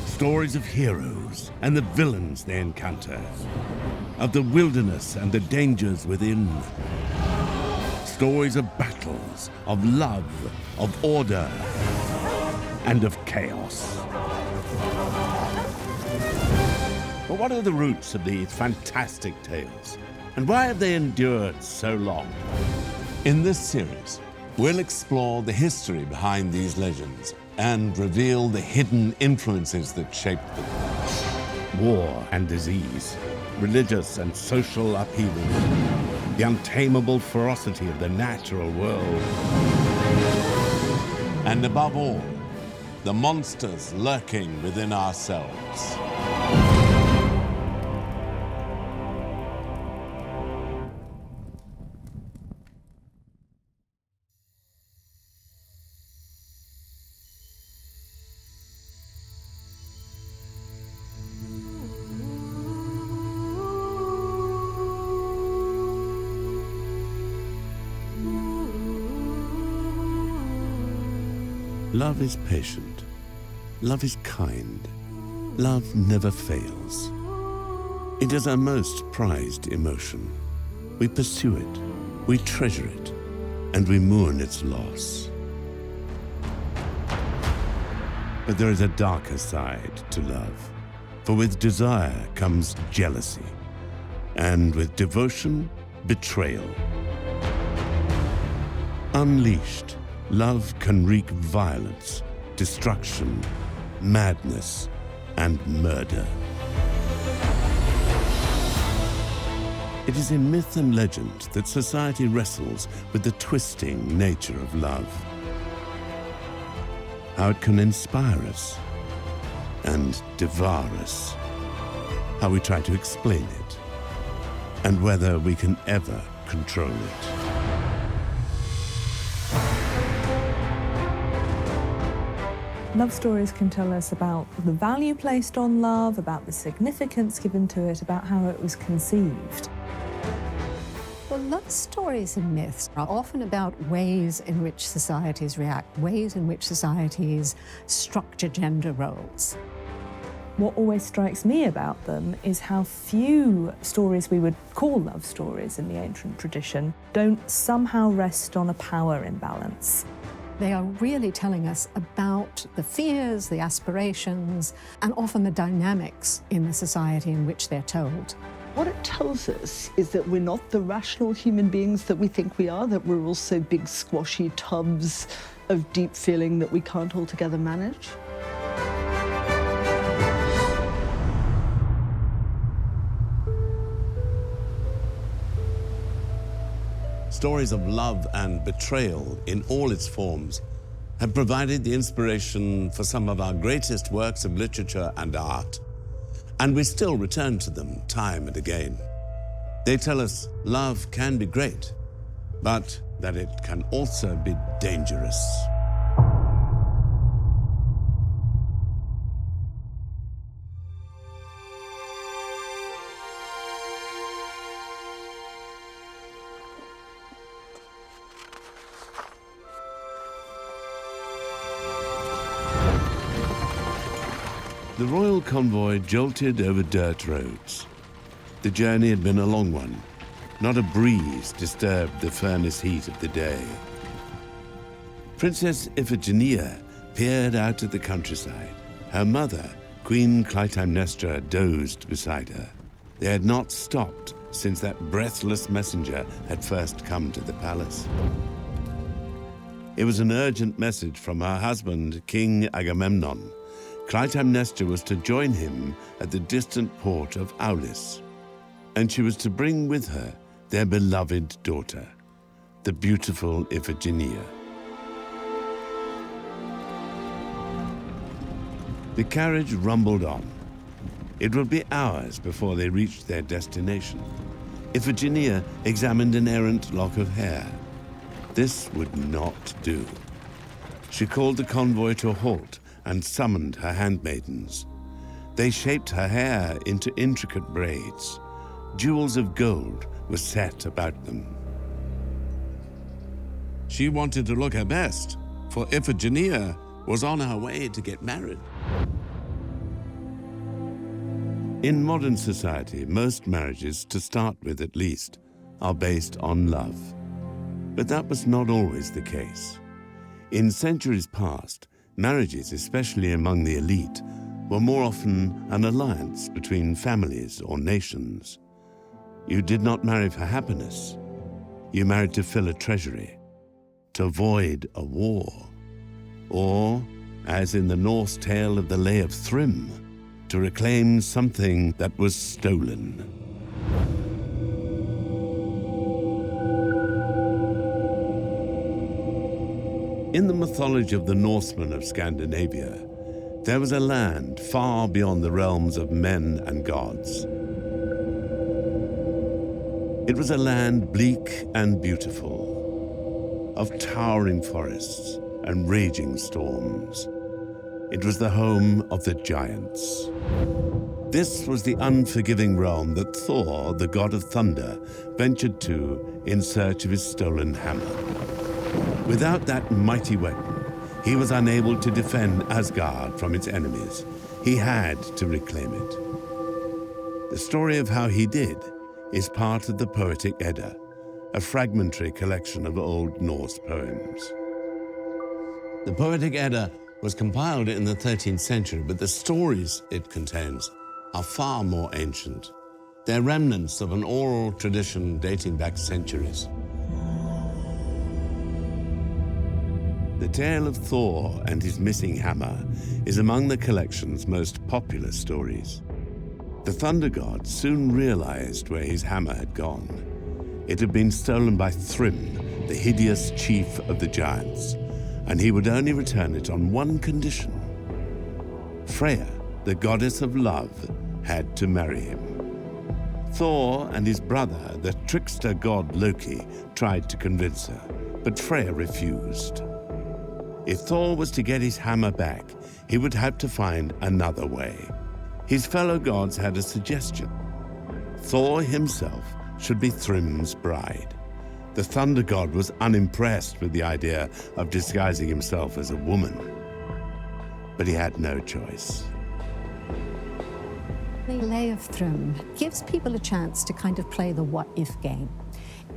Stories of heroes and the villains they encounter, of the wilderness and the dangers within. Stories of battles, of love, of order, and of chaos. But what are the roots of these fantastic tales? And why have they endured so long? In this series, we'll explore the history behind these legends and reveal the hidden influences that shaped them. War and disease, religious and social upheaval, the untamable ferocity of the natural world. And above all, the monsters lurking within ourselves. Love is patient. Love is kind. Love never fails. It is our most prized emotion. We pursue it, we treasure it, and we mourn its loss. But there is a darker side to love, for with desire comes jealousy, and with devotion, betrayal. Unleashed, love can wreak violence, destruction, madness, and murder. It is in myth and legend that society wrestles with the twisting nature of love. How it can inspire us and devour us. How we try to explain it, and whether we can ever control it. Love stories can tell us about the value placed on love, about the significance given to it, about how it was conceived. Well, love stories and myths are often about ways in which societies react, ways in which societies structure gender roles. What always strikes me about them is how few stories we would call love stories in the ancient tradition don't somehow rest on a power imbalance. They are really telling us about the fears, the aspirations, and often the dynamics in the society in which they're told. What it tells us is that we're not the rational human beings that we think we are, that we're also big squashy tubs of deep feeling that we can't altogether manage. Stories of love and betrayal in all its forms have provided the inspiration for some of our greatest works of literature and art, and we still return to them time and again. They tell us love can be great, but that it can also be dangerous. The royal convoy jolted over dirt roads. The journey had been a long one. Not a breeze disturbed the furnace heat of the day. Princess Iphigenia peered out at the countryside. Her mother, Queen Clytemnestra, dozed beside her. They had not stopped since that breathless messenger had first come to the palace. It was an urgent message from her husband, King Agamemnon. Clytemnestra was to join him at the distant port of Aulis, and she was to bring with her their beloved daughter, the beautiful Iphigenia. The carriage rumbled on. It would be hours before they reached their destination. Iphigenia examined an errant lock of hair. This would not do. She called the convoy to a halt and summoned her handmaidens. They shaped her hair into intricate braids. Jewels of gold were set about them. She wanted to look her best, for Iphigenia was on her way to get married. In modern society, most marriages, to start with at least, are based on love. But that was not always the case. In centuries past, marriages, especially among the elite, were more often an alliance between families or nations. You did not marry for happiness. You married to fill a treasury, to avoid a war, or, as in the Norse tale of the Lay of Thrym, to reclaim something that was stolen. In the mythology of the Norsemen of Scandinavia, there was a land far beyond the realms of men and gods. It was a land bleak and beautiful, of towering forests and raging storms. It was the home of the giants. This was the unforgiving realm that Thor, the god of thunder, ventured to in search of his stolen hammer. Without that mighty weapon, he was unable to defend Asgard from its enemies. He had to reclaim it. The story of how he did is part of the Poetic Edda, a fragmentary collection of Old Norse poems. The Poetic Edda was compiled in the 13th century, but the stories it contains are far more ancient. They're remnants of an oral tradition dating back centuries. The tale of Thor and his missing hammer is among the collection's most popular stories. The thunder god soon realized where his hammer had gone. It had been stolen by Thrym, the hideous chief of the giants, and he would only return it on one condition. Freya, the goddess of love, had to marry him. Thor and his brother, the trickster god Loki, tried to convince her, but Freya refused. If Thor was to get his hammer back, he would have to find another way. His fellow gods had a suggestion. Thor himself should be Thrym's bride. The thunder god was unimpressed with the idea of disguising himself as a woman, but he had no choice. The Lay of Thrym gives people a chance to kind of play the what-if game.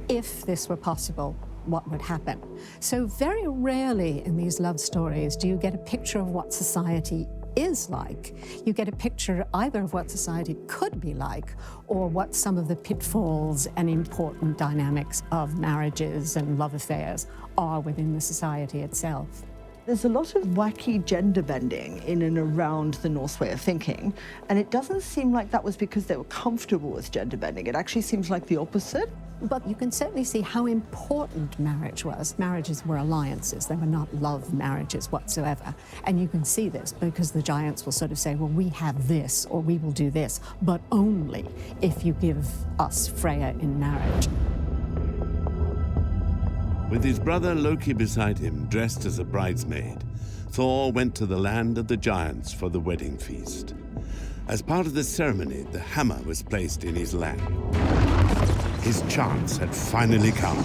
If this were possible, what would happen? So very rarely in these love stories do you get a picture of what society is like, you get a picture either of what society could be like or what some of the pitfalls and important dynamics of marriages and love affairs are within the society itself. There's a lot of wacky gender bending in and around the Norse way of thinking, and it doesn't seem like that was because they were comfortable with gender bending. It actually seems like the opposite. But you can certainly see how important marriage was. Marriages were alliances. They were not love marriages whatsoever. And you can see this because the giants will sort of say, well, we have this, or we will do this, but only if you give us Freya in marriage. With his brother Loki beside him, dressed as a bridesmaid, Thor went to the land of the giants for the wedding feast. As part of the ceremony, the hammer was placed in his lap. His chance had finally come.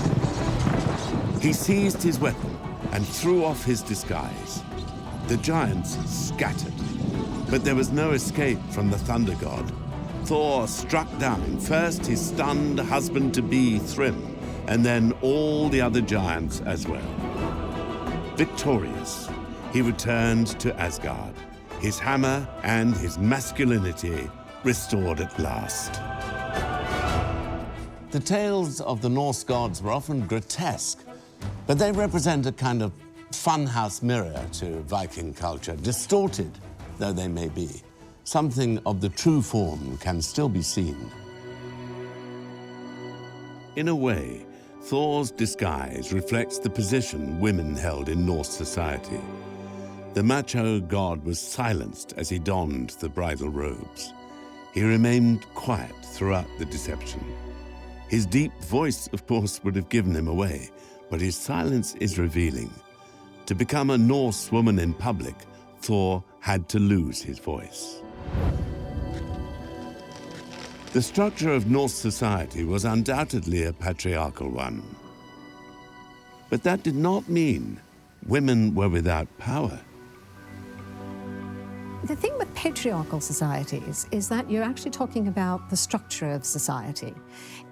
He seized his weapon and threw off his disguise. The giants scattered, but there was no escape from the thunder god. Thor struck down first his stunned husband-to-be Thrym, and then all the other giants as well. Victorious, he returned to Asgard, his hammer and his masculinity restored at last. The tales of the Norse gods were often grotesque, but they represent a kind of funhouse mirror to Viking culture, distorted though they may be. Something of the true form can still be seen. In a way, Thor's disguise reflects the position women held in Norse society. The macho god was silenced as he donned the bridal robes. He remained quiet throughout the deception. His deep voice, of course, would have given him away, but his silence is revealing. To become a Norse woman in public, Thor had to lose his voice. The structure of Norse society was undoubtedly a patriarchal one. But that did not mean women were without power. The thing with patriarchal societies is that you're actually talking about the structure of society.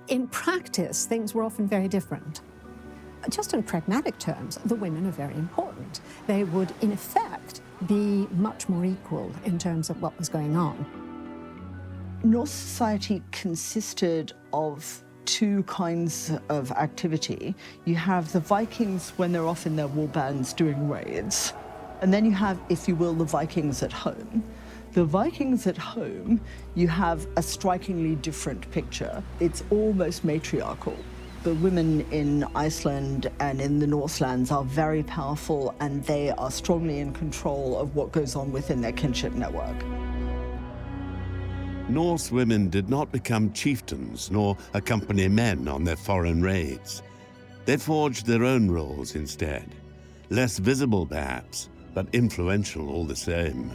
In practice, things were often very different. Just in pragmatic terms, the women are very important. They would, in effect, be much more equal in terms of what was going on. Norse society consisted of two kinds of activity. You have the Vikings when they're off in their war bands doing raids. And then you have, if you will, the Vikings at home. The Vikings at home, you have a strikingly different picture. It's almost matriarchal. The women in Iceland and in the Norselands are very powerful, and they are strongly in control of what goes on within their kinship network. Norse women did not become chieftains nor accompany men on their foreign raids. They forged their own roles instead. Less visible, perhaps, but influential all the same.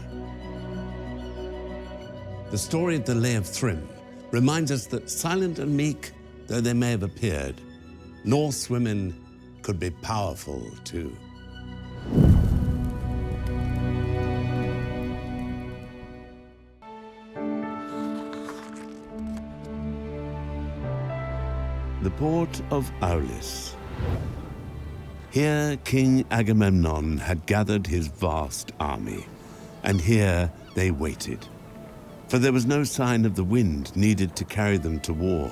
The story of the Lay of Thrym reminds us that silent and meek though they may have appeared, Norse women could be powerful too. The port of Aulis. Here King Agamemnon had gathered his vast army, and here they waited. For there was no sign of the wind needed to carry them to war.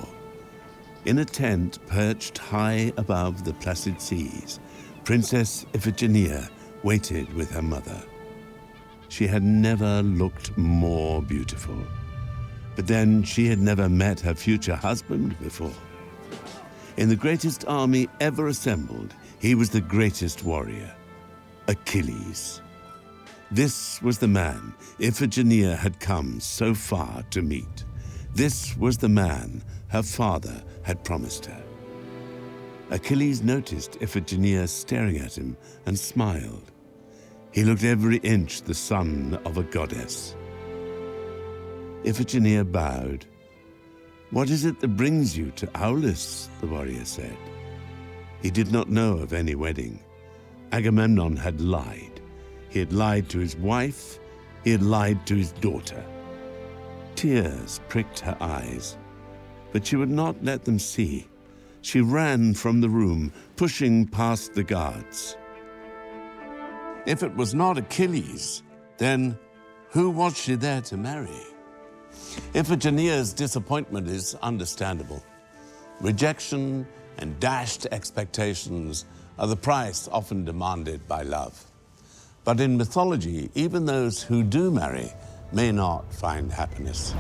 In a tent perched high above the placid seas, Princess Iphigenia waited with her mother. She had never looked more beautiful. But then she had never met her future husband before. In the greatest army ever assembled, he was the greatest warrior, Achilles. This was the man Iphigenia had come so far to meet. This was the man her father had promised her. Achilles noticed Iphigenia staring at him and smiled. He looked every inch the son of a goddess. Iphigenia bowed. "What is it that brings you to Aulis?" the warrior said. He did not know of any wedding. Agamemnon had lied. He had lied to his wife. He had lied to his daughter. Tears pricked her eyes, but she would not let them see. She ran from the room, pushing past the guards. If it was not Achilles, then Who was she there to marry? Iphigenia's disappointment is understandable. Rejection and dashed expectations are the price often demanded by love. But in mythology, even those who do marry may not find happiness.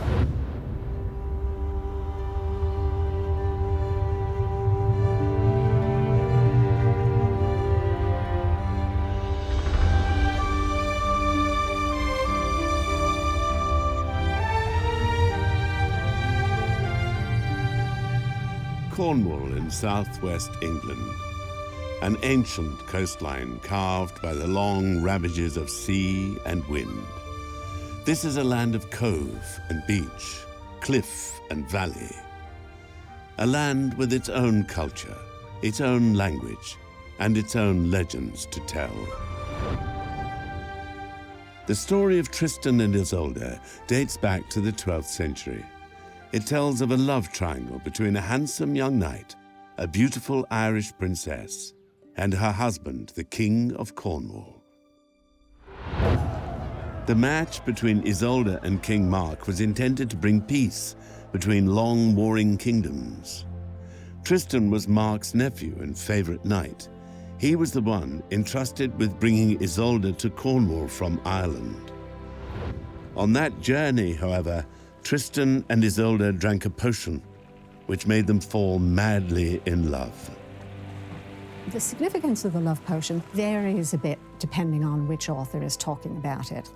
Cornwall in southwest England, an ancient coastline carved by the long ravages of sea and wind. This is a land of cove and beach, cliff and valley. A land with its own culture, its own language, and its own legends to tell. The story of Tristan and Isolde dates back to the 12th century. It tells of a love triangle between a handsome young knight, a beautiful Irish princess, and her husband, the King of Cornwall. The match between Isolde and King Mark was intended to bring peace between long warring kingdoms. Tristan was Mark's nephew and favorite knight. He was the one entrusted with bringing Isolde to Cornwall from Ireland. On that journey, however, Tristan and Isolde drank a potion, which made them fall madly in love. The significance of the love potion varies a bit depending on which author is talking about it.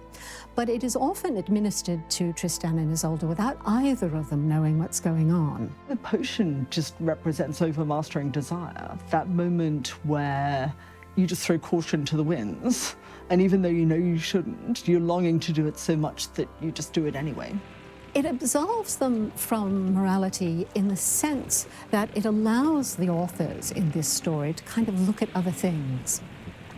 But it is often administered to Tristan and Isolde without either of them knowing what's going on. The potion just represents overmastering desire, that moment where you just throw caution to the winds, and even though you know you shouldn't, you're longing to do it so much that you just do it anyway. It absolves them from morality in the sense that it allows the authors in this story to kind of look at other things.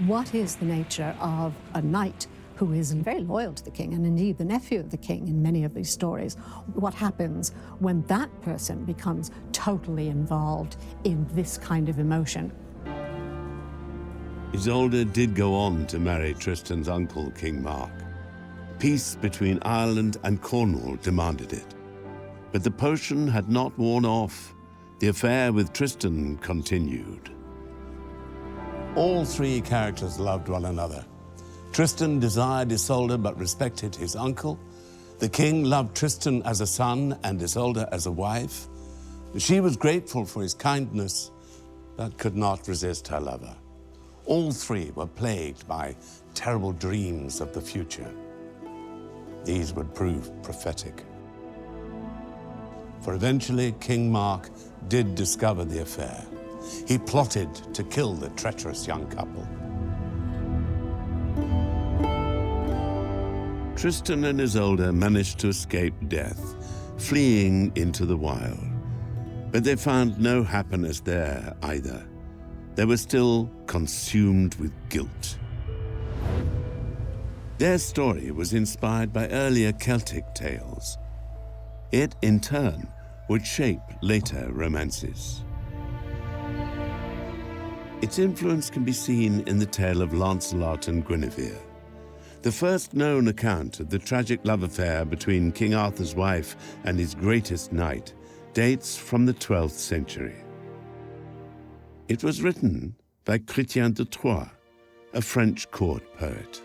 What is the nature of a knight who is very loyal to the king, and indeed the nephew of the king in many of these stories? What happens when that person becomes totally involved in this kind of emotion? Isolde did go on to marry Tristan's uncle, King Mark. Peace between Ireland and Cornwall demanded it. But the potion had not worn off. The affair with Tristan continued. All three characters loved one another. Tristan desired Isolde but respected his uncle. The king loved Tristan as a son and Isolde as a wife. She was grateful for his kindness, but could not resist her lover. All three were plagued by terrible dreams of the future. These would prove prophetic. For eventually, King Mark did discover the affair. He plotted to kill the treacherous young couple. Tristan and Isolde managed to escape death, fleeing into the wild. But they found no happiness there either. They were still consumed with guilt. Their story was inspired by earlier Celtic tales. It, in turn, would shape later romances. Its influence can be seen in the tale of Lancelot and Guinevere, the first known account of the tragic love affair between King Arthur's wife and his greatest knight dates from the 12th century. It was written by Chrétien de Troyes, a French court poet.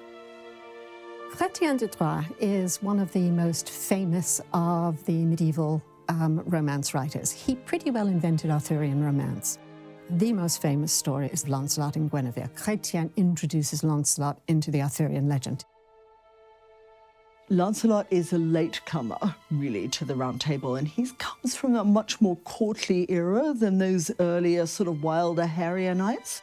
Chrétien de Troyes is one of the most famous of the medieval romance writers. He pretty well invented Arthurian romance. The most famous story is Lancelot and Guinevere. Chrétien introduces Lancelot into the Arthurian legend. Lancelot is a latecomer, really, to the Round Table, and he comes from a much more courtly era than those earlier sort of wilder, hairier knights.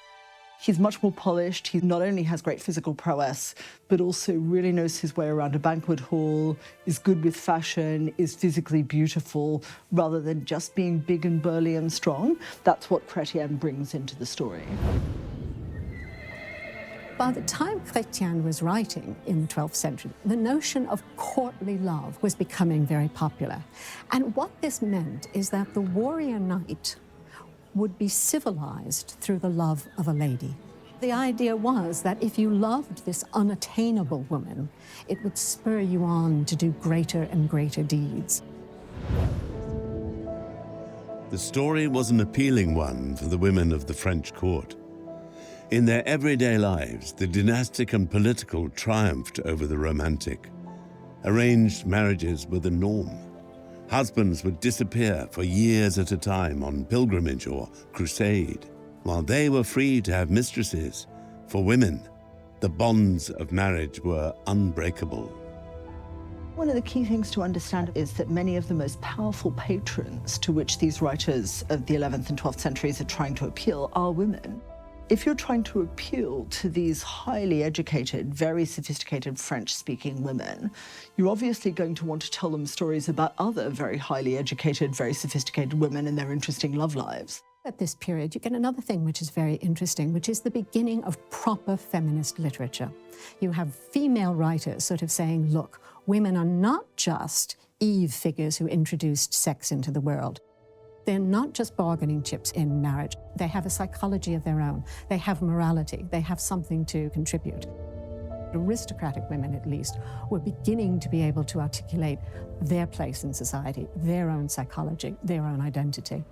He's much more polished. He not only has great physical prowess, but also really knows his way around a banquet hall, is good with fashion, is physically beautiful, rather than just being big and burly and strong. That's what Chrétien brings into the story. By the time Chrétien was writing in the 12th century, the notion of courtly love was becoming very popular. And what this meant is that the warrior knight would be civilized through the love of a lady. The idea was that if you loved this unattainable woman, it would spur you on to do greater and greater deeds. The story was an appealing one for the women of the French court. In their everyday lives, the dynastic and political triumphed over the romantic. Arranged marriages were the norm. Husbands would disappear for years at a time on pilgrimage or crusade, while they were free to have mistresses. For women, the bonds of marriage were unbreakable. One of the key things to understand is that many of the most powerful patrons to which these writers of the 11th and 12th centuries are trying to appeal are women. If you're trying to appeal to these highly educated, very sophisticated French-speaking women, you're obviously going to want to tell them stories about other very highly educated, very sophisticated women and their interesting love lives. At this period, you get another thing which is very interesting, which is the beginning of proper feminist literature. You have female writers sort of saying, look, women are not just Eve figures who introduced sex into the world. They're not just bargaining chips in marriage. They have a psychology of their own. They have morality. They have something to contribute. Aristocratic women, at least, were beginning to be able to articulate their place in society, their own psychology, their own identity.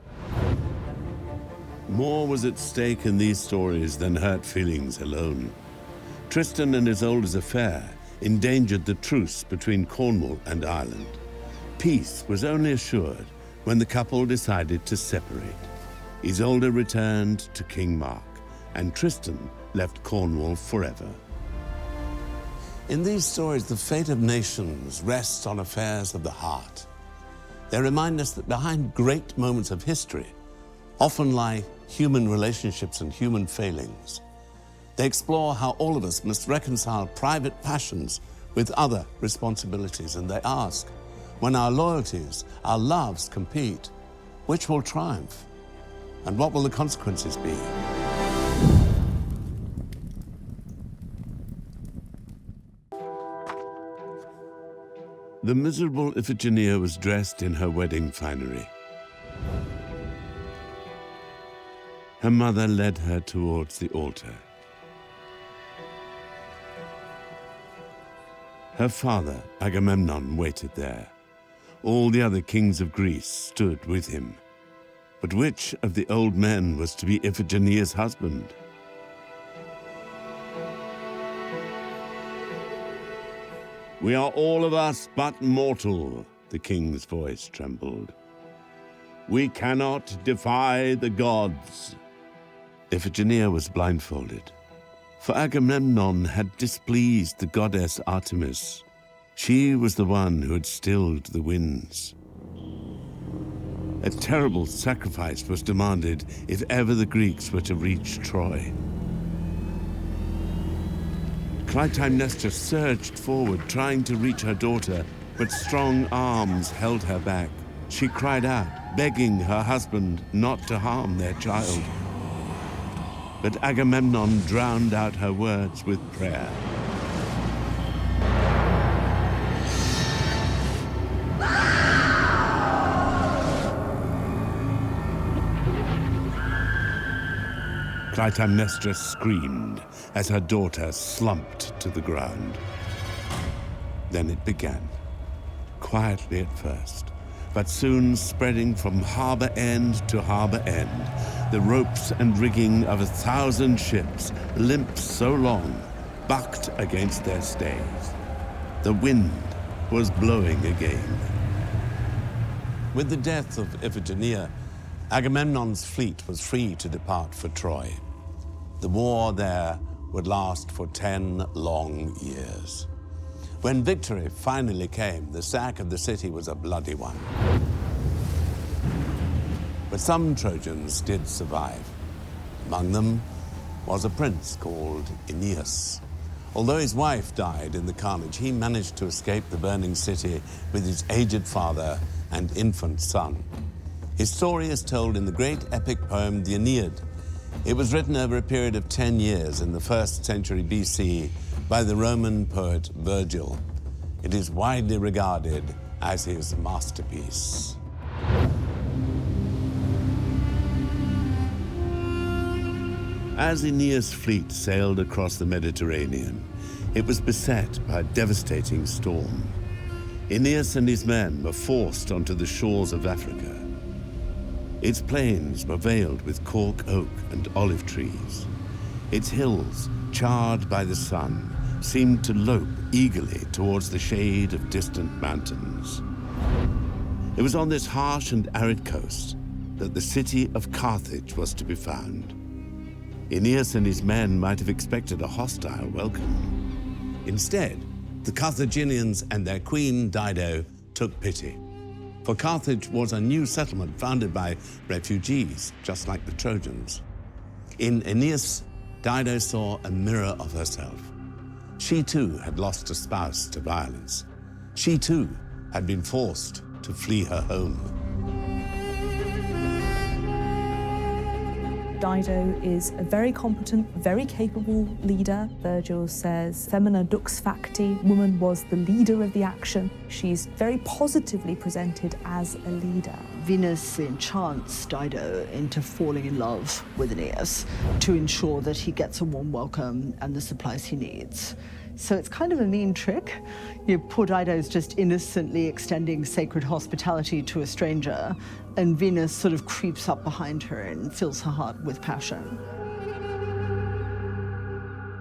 More was at stake in these stories than hurt feelings alone. Tristan and Isolde's affair endangered the truce between Cornwall and Ireland. Peace was only assured when the couple decided to separate. Isolde returned to King Mark, and Tristan left Cornwall forever. In these stories, the fate of nations rests on affairs of the heart. They remind us that behind great moments of history often lie human relationships and human failings. They explore how all of us must reconcile private passions with other responsibilities, and they ask, when our loyalties, our loves compete, which will triumph, and what will the consequences be? The miserable Iphigenia was dressed in her wedding finery. Her mother led her towards the altar. Her father, Agamemnon, waited there. All the other kings of Greece stood with him. But which of the old men was to be Iphigenia's husband? We are all of us but mortal, the king's voice trembled. We cannot defy the gods. Iphigenia was blindfolded, for Agamemnon had displeased the goddess Artemis. She was the one who had stilled the winds. A terrible sacrifice was demanded if ever the Greeks were to reach Troy. Clytemnestra surged forward, trying to reach her daughter, but strong arms held her back. She cried out, begging her husband not to harm their child. But Agamemnon drowned out her words with prayer. Clytemnestra screamed as her daughter slumped to the ground. Then it began, quietly at first, but soon spreading from harbor end to harbor end, the ropes and rigging of 1,000 ships, limp so long, bucked against their stays. The wind was blowing again. With the death of Iphigenia, Agamemnon's fleet was free to depart for Troy. The war there would last for 10 long years. When victory finally came, the sack of the city was a bloody one. But some Trojans did survive. Among them was a prince called Aeneas. Although his wife died in the carnage, he managed to escape the burning city with his aged father and infant son. His story is told in the great epic poem, the Aeneid. It was written over a period of 10 years in the 1st century BC by the Roman poet Virgil. It is widely regarded as his masterpiece. As Aeneas' fleet sailed across the Mediterranean, it was beset by a devastating storm. Aeneas and his men were forced onto the shores of Africa. Its plains were veiled with cork oak and olive trees. Its hills, charred by the sun, seemed to lope eagerly towards the shade of distant mountains. It was on this harsh and arid coast that the city of Carthage was to be found. Aeneas and his men might have expected a hostile welcome. Instead, the Carthaginians and their queen, Dido, took pity. For Carthage was a new settlement founded by refugees, just like the Trojans. In Aeneas, Dido saw a mirror of herself. She too had lost a spouse to violence. She too had been forced to flee her home. Dido is a very competent, very capable leader. Virgil says, femina dux facti, woman was the leader of the action. She's very positively presented as a leader. Venus enchants Dido into falling in love with Aeneas to ensure that he gets a warm welcome and the supplies he needs. So it's kind of a mean trick. Poor Dido's just innocently extending sacred hospitality to a stranger, and Venus sort of creeps up behind her and fills her heart with passion.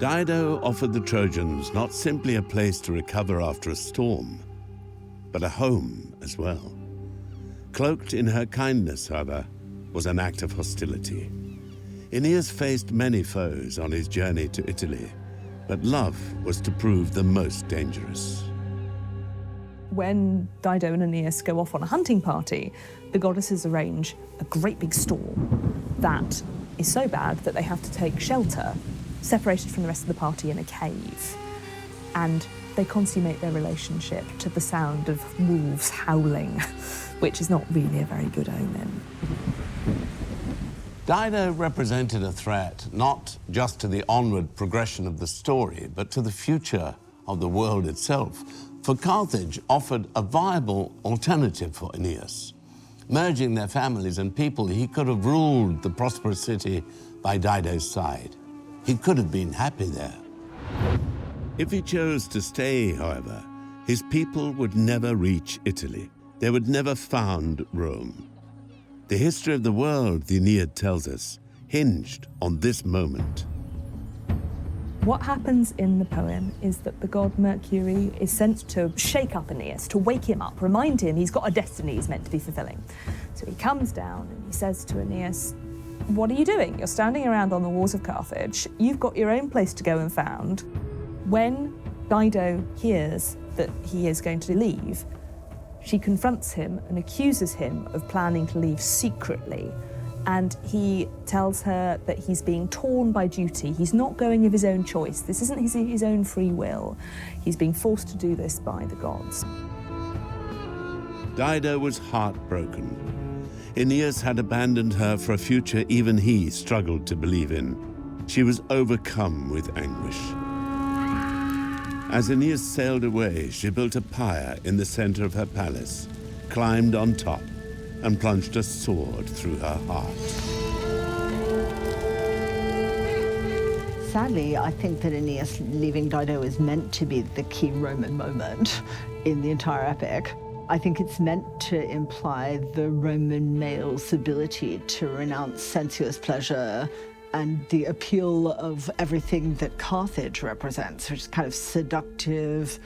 Dido offered the Trojans not simply a place to recover after a storm, but a home as well. Cloaked in her kindness, however, was an act of hostility. Aeneas faced many foes on his journey to Italy, but love was to prove the most dangerous. When Dido and Aeneas go off on a hunting party, the goddesses arrange a great big storm that is so bad that they have to take shelter, separated from the rest of the party in a cave. And they consummate their relationship to the sound of wolves howling, which is not really a very good omen. Dido represented a threat not just to the onward progression of the story, but to the future of the world itself. For Carthage offered a viable alternative for Aeneas. Merging their families and people, he could have ruled the prosperous city by Dido's side. He could have been happy there. If he chose to stay, however, his people would never reach Italy. They would never found Rome. The history of the world, the Aeneid tells us, hinged on this moment. What happens in the poem is that the god Mercury is sent to shake up Aeneas, to wake him up, remind him he's got a destiny he's meant to be fulfilling. So he comes down and he says to Aeneas, what are you doing? You're standing around on the walls of Carthage. You've got your own place to go and found. When Dido hears that he is going to leave, she confronts him and accuses him of planning to leave secretly. And he tells her that he's being torn by duty. He's not going of his own choice. This isn't his own free will. He's being forced to do this by the gods. Dido was heartbroken. Aeneas had abandoned her for a future even he struggled to believe in. She was overcome with anguish. As Aeneas sailed away, she built a pyre in the center of her palace, climbed on top, and plunged a sword through her heart. Sadly, I think that Aeneas leaving Dido is meant to be the key Roman moment in the entire epic. I think it's meant to imply the Roman male's ability to renounce sensuous pleasure and the appeal of everything that Carthage represents, which is kind of seductive,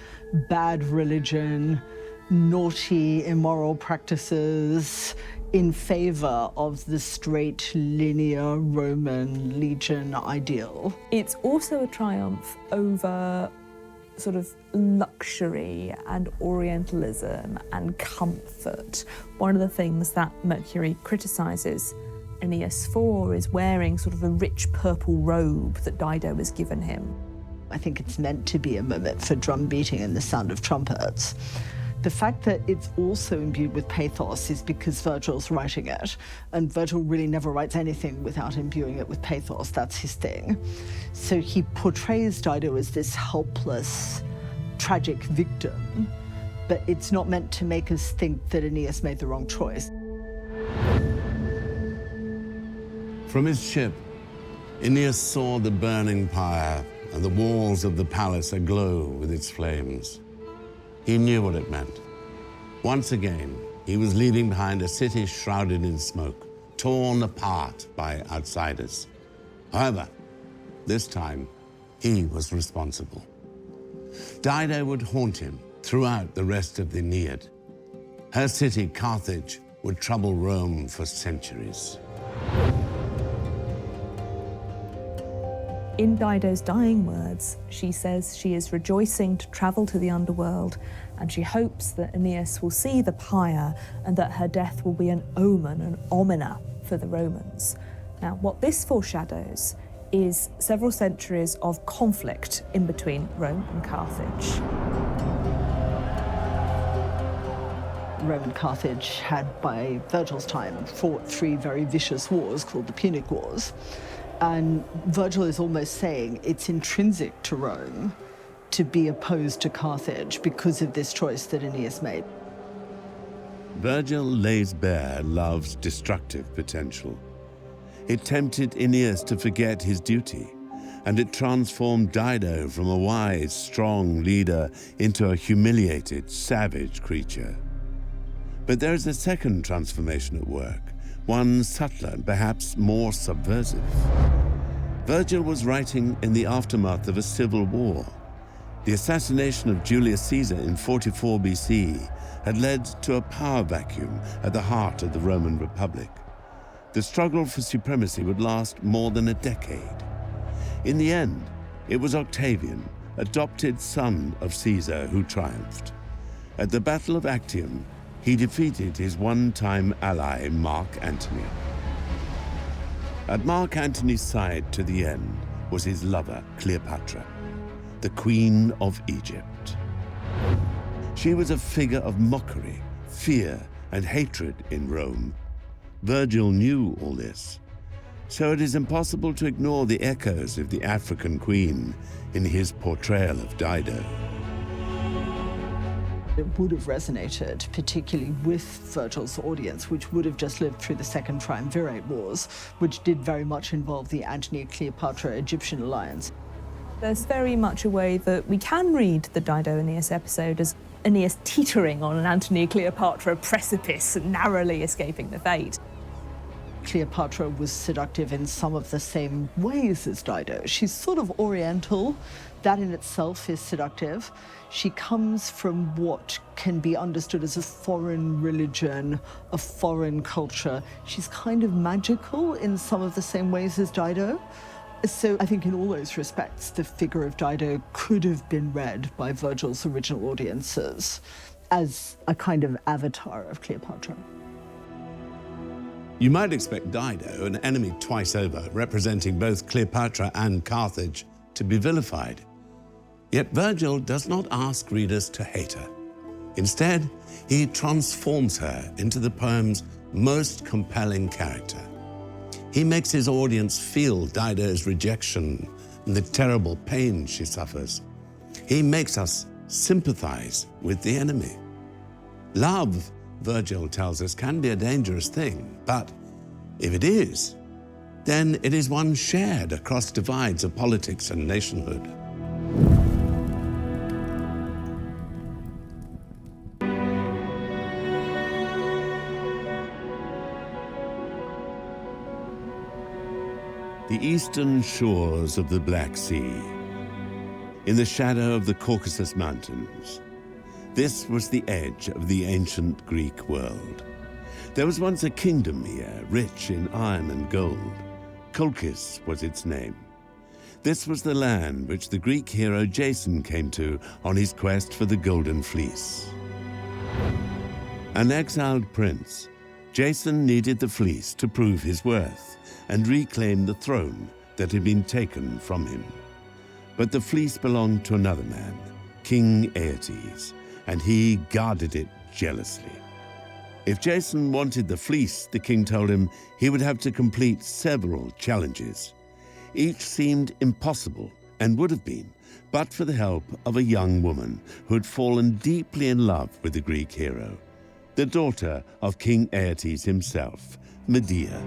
bad religion, naughty, immoral practices in favor of the straight, linear Roman legion ideal. It's also a triumph over sort of luxury and Orientalism and comfort. One of the things that Mercury criticizes Aeneas for is wearing sort of a rich purple robe that Dido has given him. I think it's meant to be a moment for drum beating and the sound of trumpets. The fact that it's also imbued with pathos is because Virgil's writing it, and Virgil really never writes anything without imbuing it with pathos. That's his thing. So he portrays Dido as this helpless, tragic victim, but it's not meant to make us think that Aeneas made the wrong choice. From his ship, Aeneas saw the burning pyre and the walls of the palace aglow with its flames. He knew what it meant. Once again, he was leaving behind a city shrouded in smoke, torn apart by outsiders. However, this time, he was responsible. Dido would haunt him throughout the rest of the Aeneid. Her city, Carthage, would trouble Rome for centuries. In Dido's dying words, she says she is rejoicing to travel to the underworld, and she hopes that Aeneas will see the pyre and that her death will be an omen, an omina for the Romans. Now, what this foreshadows is several centuries of conflict in between Rome and Carthage. Rome and Carthage had, by Virgil's time, fought 3 very vicious wars called the Punic Wars. And Virgil is almost saying it's intrinsic to Rome to be opposed to Carthage because of this choice that Aeneas made. Virgil lays bare love's destructive potential. It tempted Aeneas to forget his duty, and it transformed Dido from a wise, strong leader into a humiliated, savage creature. But there is a second transformation at work, one subtler and perhaps more subversive. Virgil was writing in the aftermath of a civil war. The assassination of Julius Caesar in 44 BC had led to a power vacuum at the heart of the Roman Republic. The struggle for supremacy would last more than a decade. In the end, it was Octavian, adopted son of Caesar, who triumphed. At the Battle of Actium, he defeated his one-time ally, Mark Antony. At Mark Antony's side to the end was his lover, Cleopatra, the Queen of Egypt. She was a figure of mockery, fear, and hatred in Rome. Virgil knew all this, so it is impossible to ignore the echoes of the African queen in his portrayal of Dido. It would have resonated, particularly with Virgil's audience, which would have just lived through the Second Triumvirate Wars, which did very much involve the Antony-Cleopatra-Egyptian alliance. There's very much a way that we can read the Dido-Aeneas episode as Aeneas teetering on an Antony-Cleopatra precipice and narrowly escaping the fate. Cleopatra was seductive in some of the same ways as Dido. She's sort of oriental. That in itself is seductive. She comes from what can be understood as a foreign religion, a foreign culture. She's kind of magical in some of the same ways as Dido. So I think in all those respects, the figure of Dido could have been read by Virgil's original audiences as a kind of avatar of Cleopatra. You might expect Dido, an enemy twice over, representing both Cleopatra and Carthage, to be vilified. Yet Virgil does not ask readers to hate her. Instead, he transforms her into the poem's most compelling character. He makes his audience feel Dido's rejection and the terrible pain she suffers. He makes us sympathize with the enemy. Love, Virgil tells us, can be a dangerous thing, but if it is, then it is one shared across divides of politics and nationhood. The eastern shores of the Black Sea, in the shadow of the Caucasus Mountains. This was the edge of the ancient Greek world. There was once a kingdom here, rich in iron and gold. Colchis was its name. This was the land which the Greek hero Jason came to on his quest for the Golden Fleece. An exiled prince, Jason needed the fleece to prove his worth and reclaim the throne that had been taken from him. But the fleece belonged to another man, King Aeetes, and he guarded it jealously. If Jason wanted the fleece, the king told him he would have to complete several challenges. Each seemed impossible, and would have been, but for the help of a young woman who had fallen deeply in love with the Greek hero, the daughter of King Aeetes himself, Medea.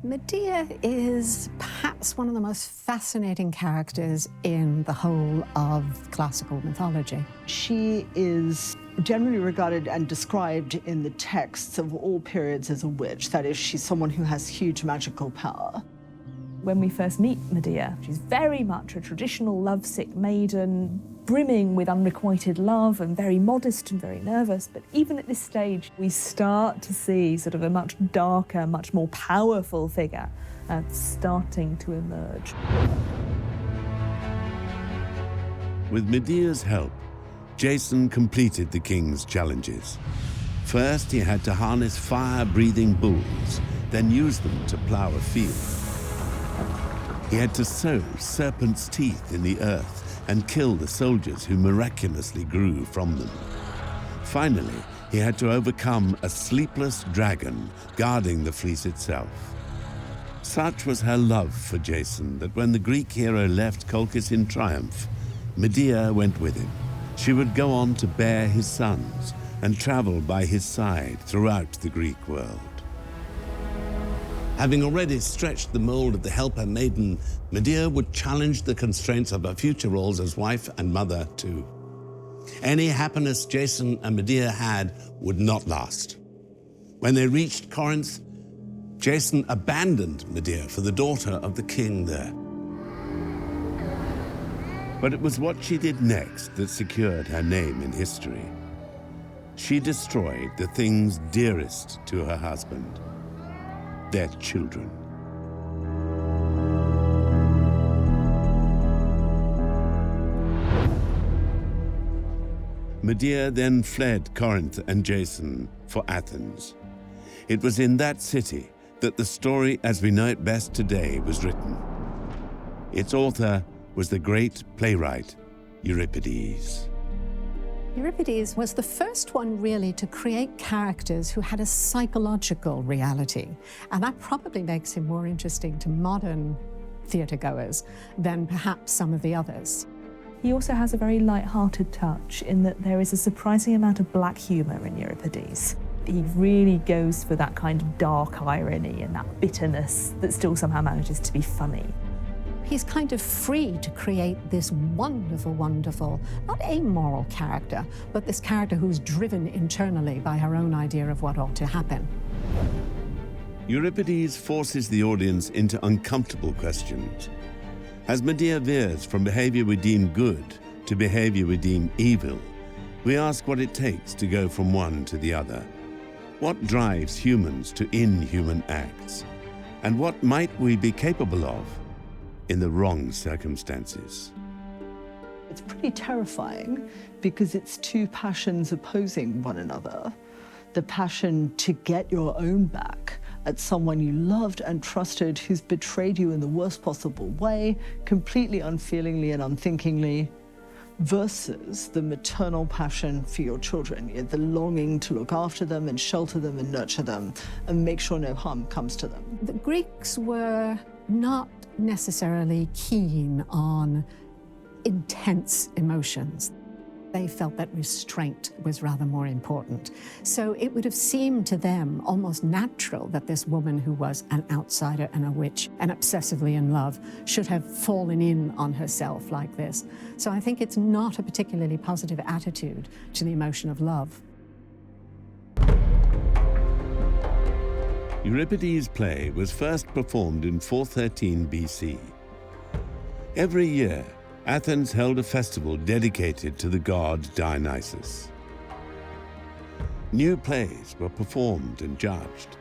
Medea is perhaps one of the most fascinating characters in the whole of classical mythology. She is generally regarded and described in the texts of all periods as a witch. That is, she's someone who has huge magical power. When we first meet Medea, she's very much a traditional lovesick maiden, brimming with unrequited love and very modest and very nervous. But even at this stage, we start to see sort of a much darker, much more powerful figure starting to emerge. With Medea's help, Jason completed the king's challenges. First, he had to harness fire-breathing bulls, then use them to plow a field. He had to sow serpents' teeth in the earth and kill the soldiers who miraculously grew from them. Finally, he had to overcome a sleepless dragon guarding the fleece itself. Such was her love for Jason that when the Greek hero left Colchis in triumph, Medea went with him. She would go on to bear his sons and travel by his side throughout the Greek world. Having already stretched the mold of the helper maiden, Medea would challenge the constraints of her future roles as wife and mother too. Any happiness Jason and Medea had would not last. When they reached Corinth, Jason abandoned Medea for the daughter of the king there. But it was what she did next that secured her name in history. She destroyed the things dearest to her husband, their children. Medea then fled Corinth and Jason for Athens. It was in that city that the story as we know it best today was written. Its author was the great playwright Euripides. Euripides was the first one really to create characters who had a psychological reality, and that probably makes him more interesting to modern theatregoers than perhaps some of the others. He also has a very light-hearted touch in that there is a surprising amount of black humour in Euripides. He really goes for that kind of dark irony and that bitterness that still somehow manages to be funny. He's kind of free to create this wonderful, wonderful, not amoral character, but this character who's driven internally by her own idea of what ought to happen. Euripides forces the audience into uncomfortable questions. As Medea veers from behavior we deem good to behavior we deem evil, we ask what it takes to go from one to the other. What drives humans to inhuman acts? And what might we be capable of in the wrong circumstances? It's pretty terrifying because it's two passions opposing one another. The passion to get your own back at someone you loved and trusted who's betrayed you in the worst possible way, completely unfeelingly and unthinkingly, versus the maternal passion for your children, the longing to look after them and shelter them and nurture them and make sure no harm comes to them. The Greeks were not necessarily keen on intense emotions. They felt that restraint was rather more important. So it would have seemed to them almost natural that this woman who was an outsider and a witch and obsessively in love should have fallen in on herself like this. So I think it's not a particularly positive attitude to the emotion of love. Euripides' play was first performed in 413 BC. Every year, Athens held a festival dedicated to the god Dionysus. New plays were performed and judged.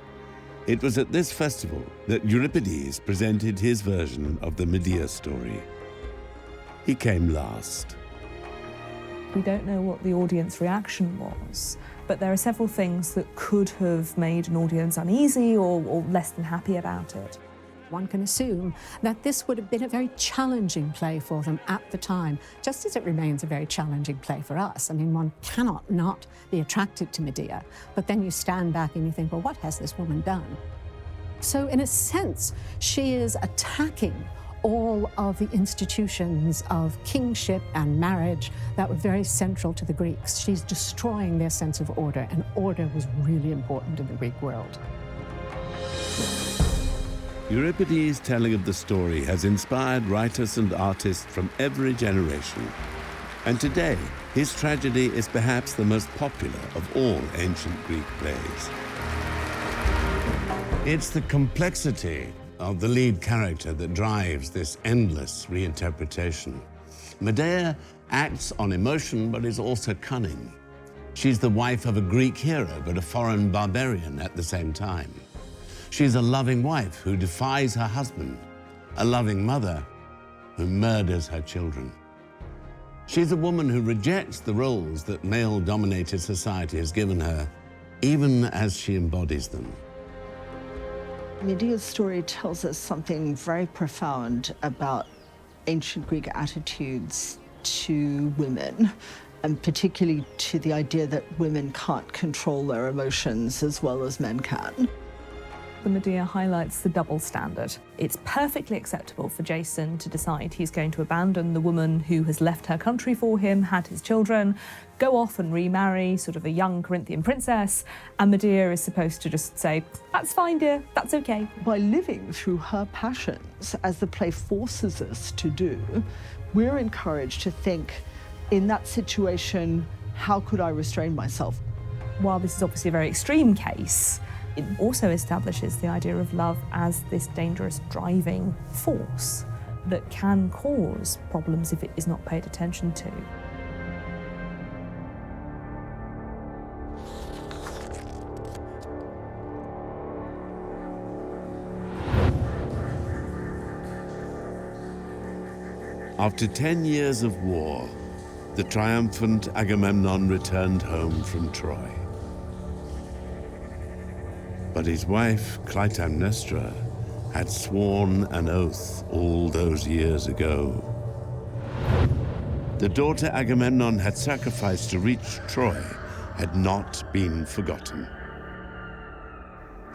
It was at this festival that Euripides presented his version of the Medea story. He came last. We don't know what the audience reaction was, but there are several things that could have made an audience uneasy or less than happy about it. One can assume that this would have been a very challenging play for them at the time, just as it remains a very challenging play for us. I mean, one cannot not be attracted to Medea, but then you stand back and you think, well, what has this woman done? So in a sense, she is attacking all of the institutions of kingship and marriage that were very central to the Greeks. She's destroying their sense of order, and order was really important in the Greek world. Euripides' telling of the story has inspired writers and artists from every generation. And today, his tragedy is perhaps the most popular of all ancient Greek plays. It's the complexity of the lead character that drives this endless reinterpretation. Medea acts on emotion, but is also cunning. She's the wife of a Greek hero, but a foreign barbarian at the same time. She's a loving wife who defies her husband, a loving mother who murders her children. She's a woman who rejects the roles that male-dominated society has given her, even as she embodies them. Medea's story tells us something very profound about ancient Greek attitudes to women, and particularly to the idea that women can't control their emotions as well as men can. The Medea highlights the double standard. It's perfectly acceptable for Jason to decide he's going to abandon the woman who has left her country for him, had his children, go off and remarry sort of a young Corinthian princess, and Medea is supposed to just say, "That's fine, dear, that's okay." By living through her passions, as the play forces us to do, we're encouraged to think, in that situation, how could I restrain myself? While this is obviously a very extreme case, it also establishes the idea of love as this dangerous driving force that can cause problems if it is not paid attention to. After 10 years of war, the triumphant Agamemnon returned home from Troy. But his wife, Clytemnestra, had sworn an oath all those years ago. The daughter Agamemnon had sacrificed to reach Troy had not been forgotten.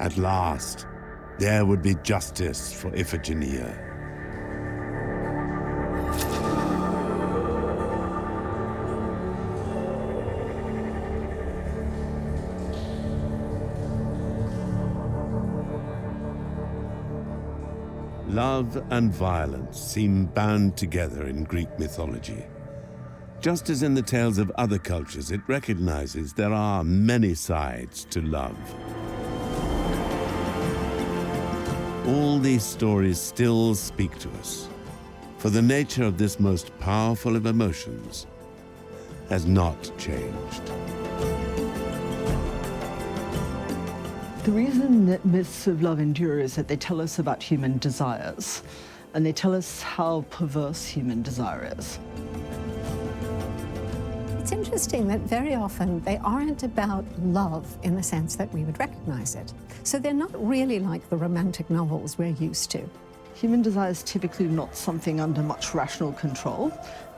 At last, there would be justice for Iphigenia. Love and violence seem bound together in Greek mythology. Just as in the tales of other cultures, it recognizes there are many sides to love. All these stories still speak to us, for the nature of this most powerful of emotions has not changed. The reason that myths of love endure is that they tell us about human desires, and they tell us how perverse human desire is. It's interesting that very often they aren't about love in the sense that we would recognize it. So they're not really like the romantic novels we're used to. Human desire is typically not something under much rational control,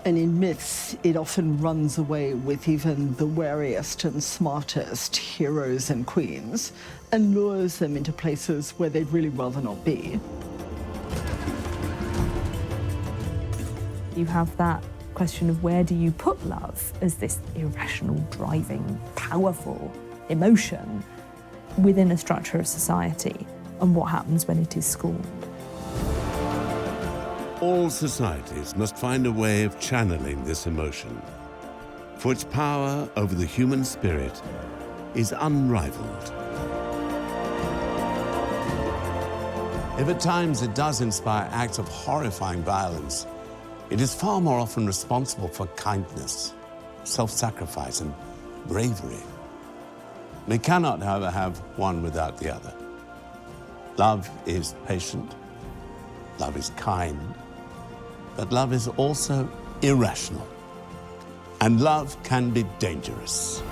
and in myths, it often runs away with even the wariest and smartest heroes and queens, and lures them into places where they'd really rather not be. You have that question of where do you put love as this irrational, driving, powerful emotion within a structure of society, and what happens when it is scorned. All societies must find a way of channeling this emotion, for its power over the human spirit is unrivaled. If at times it does inspire acts of horrifying violence, it is far more often responsible for kindness, self-sacrifice, and bravery. We cannot, however, have one without the other. Love is patient, love is kind, but love is also irrational, and love can be dangerous.